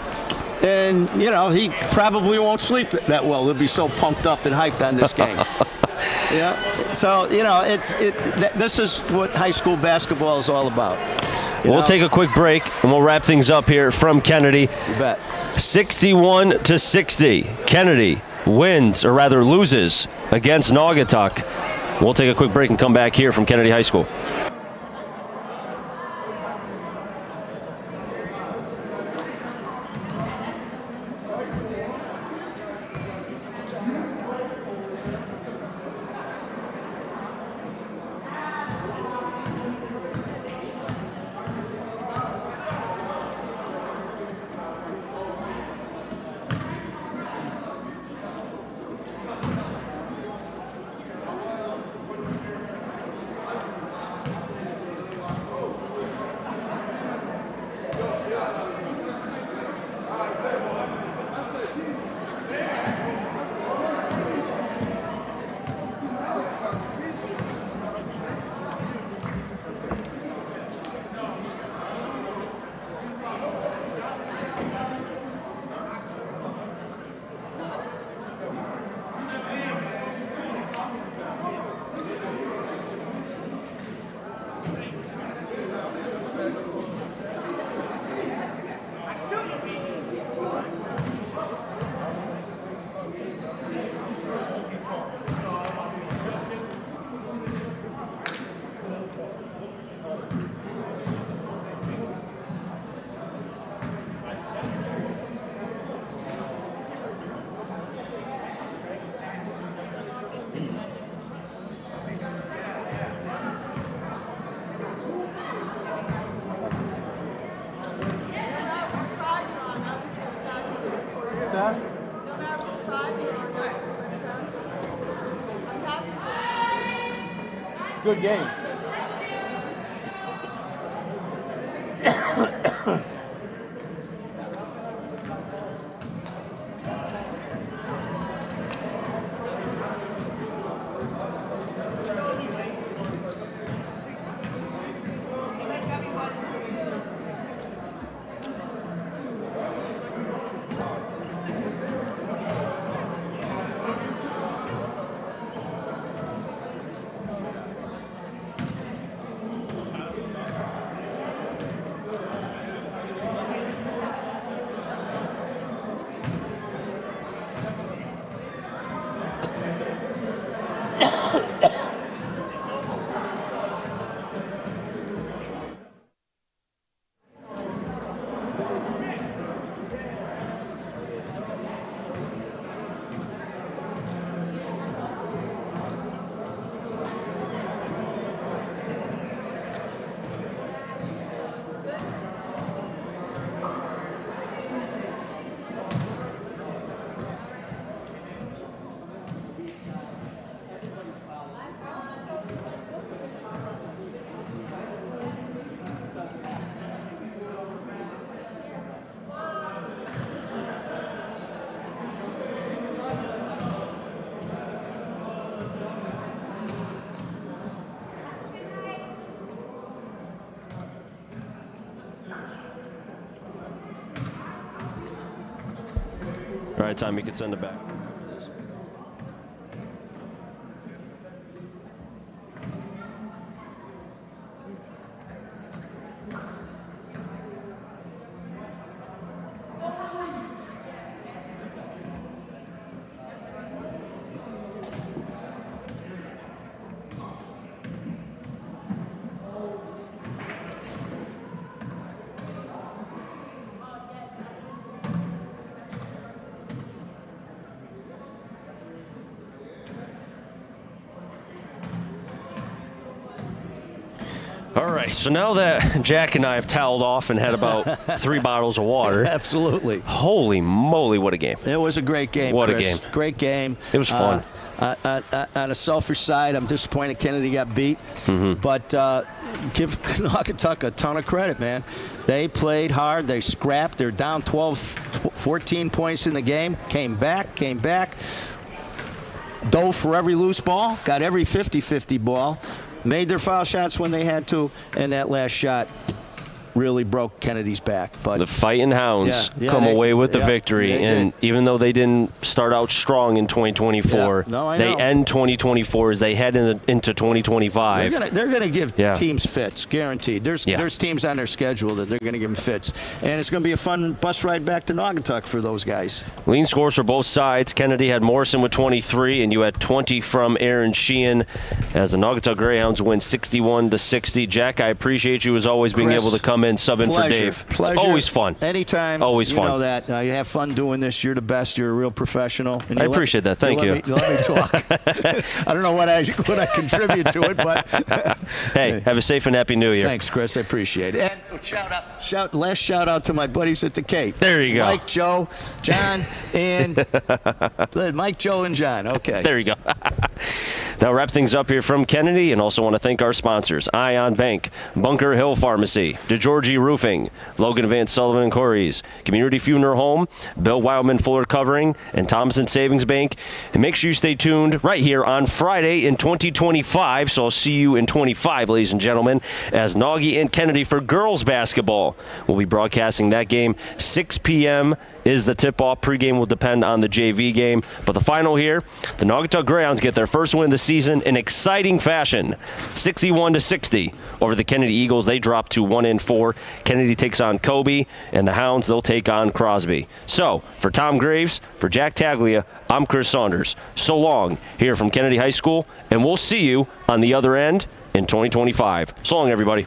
[SPEAKER 2] and, you know, he probably won't sleep that well. He'll be so pumped up and hyped on this game. So, you know, this is what high school basketball is all about.
[SPEAKER 1] We'll take a quick break, and we'll wrap things up here from Kennedy.
[SPEAKER 2] You bet.
[SPEAKER 1] 61-60. Kennedy wins, or rather loses, against Naugatuck. We'll take a quick break and come back here from Kennedy High School.
[SPEAKER 2] good game.
[SPEAKER 1] All right, Tom, you can send it back. All right, so now that Jack and I have toweled off and had about 3 bottles of water.
[SPEAKER 2] Absolutely.
[SPEAKER 1] Holy moly, what a game.
[SPEAKER 2] It was a great game,
[SPEAKER 1] What
[SPEAKER 2] Chris.
[SPEAKER 1] a game.
[SPEAKER 2] Great game.
[SPEAKER 1] It was fun.
[SPEAKER 2] On a selfish side, I'm disappointed Kennedy got beat. But give Naugatuck a ton of credit, man. They played hard. They scrapped. They're down 14 points in the game. Came back. Dove for every loose ball. Got every 50-50 ball. Made their foul shots when they had to, and that last shot really broke Kennedy's back. But
[SPEAKER 1] the Fighting Hounds come away with the victory, and even though they didn't start out strong in 2024, they end 2024 as they head into 2025.
[SPEAKER 2] They're gonna give teams fits, guaranteed. There's teams on their schedule that they're gonna give them fits, and it's gonna be a fun bus ride back to Naugatuck for those guys.
[SPEAKER 1] Lean scores for both sides. Kennedy had Morrison with 23, and you had 20 from Aaron Sheehan as the Naugatuck Greyhounds win 61-60. Jack, I appreciate you as always being able to come in, sub in for Dave.
[SPEAKER 2] Pleasure.
[SPEAKER 1] It's always fun.
[SPEAKER 2] Anytime.
[SPEAKER 1] Always fun.
[SPEAKER 2] You know that. You have fun doing this. You're the best. You're a real professional. And
[SPEAKER 1] I appreciate that. Thank you.
[SPEAKER 2] Let me talk. I don't know what I contribute to it, but
[SPEAKER 1] hey, have a safe and happy New Year.
[SPEAKER 2] Thanks, Chris. I appreciate it. And last shout out to my buddies at the Cape.
[SPEAKER 1] There you go.
[SPEAKER 2] Mike, Joe, John, and Mike, Joe, and John. Okay.
[SPEAKER 1] There you go. Now wrap things up here from Kennedy, and also want to thank our sponsors: Ion Bank, Bunker Hill Pharmacy, DeGiorgi Roofing, Logan Vance Sullivan and Corey's, Community Funeral Home, Bill Wildman Fuller Covering, and Thompson Savings Bank. And make sure you stay tuned right here on Friday in 2025. So I'll see you in 25, ladies and gentlemen, as Naughty and Kennedy for girls basketball. We'll be broadcasting that game 6 p.m. is the tip-off. Pre-game will depend on the JV game. But the final here, the Naugatuck Greyhounds get their first win of the season in exciting fashion, 61-60 over the Kennedy Eagles. They drop to 1-4. Kennedy takes on Kobe, and the Hounds, they'll take on Crosby. So, for Tom Graves, for Jack Taglia, I'm Chris Saunders. So long here from Kennedy High School, and we'll see you on the other end in 2025. So long, everybody.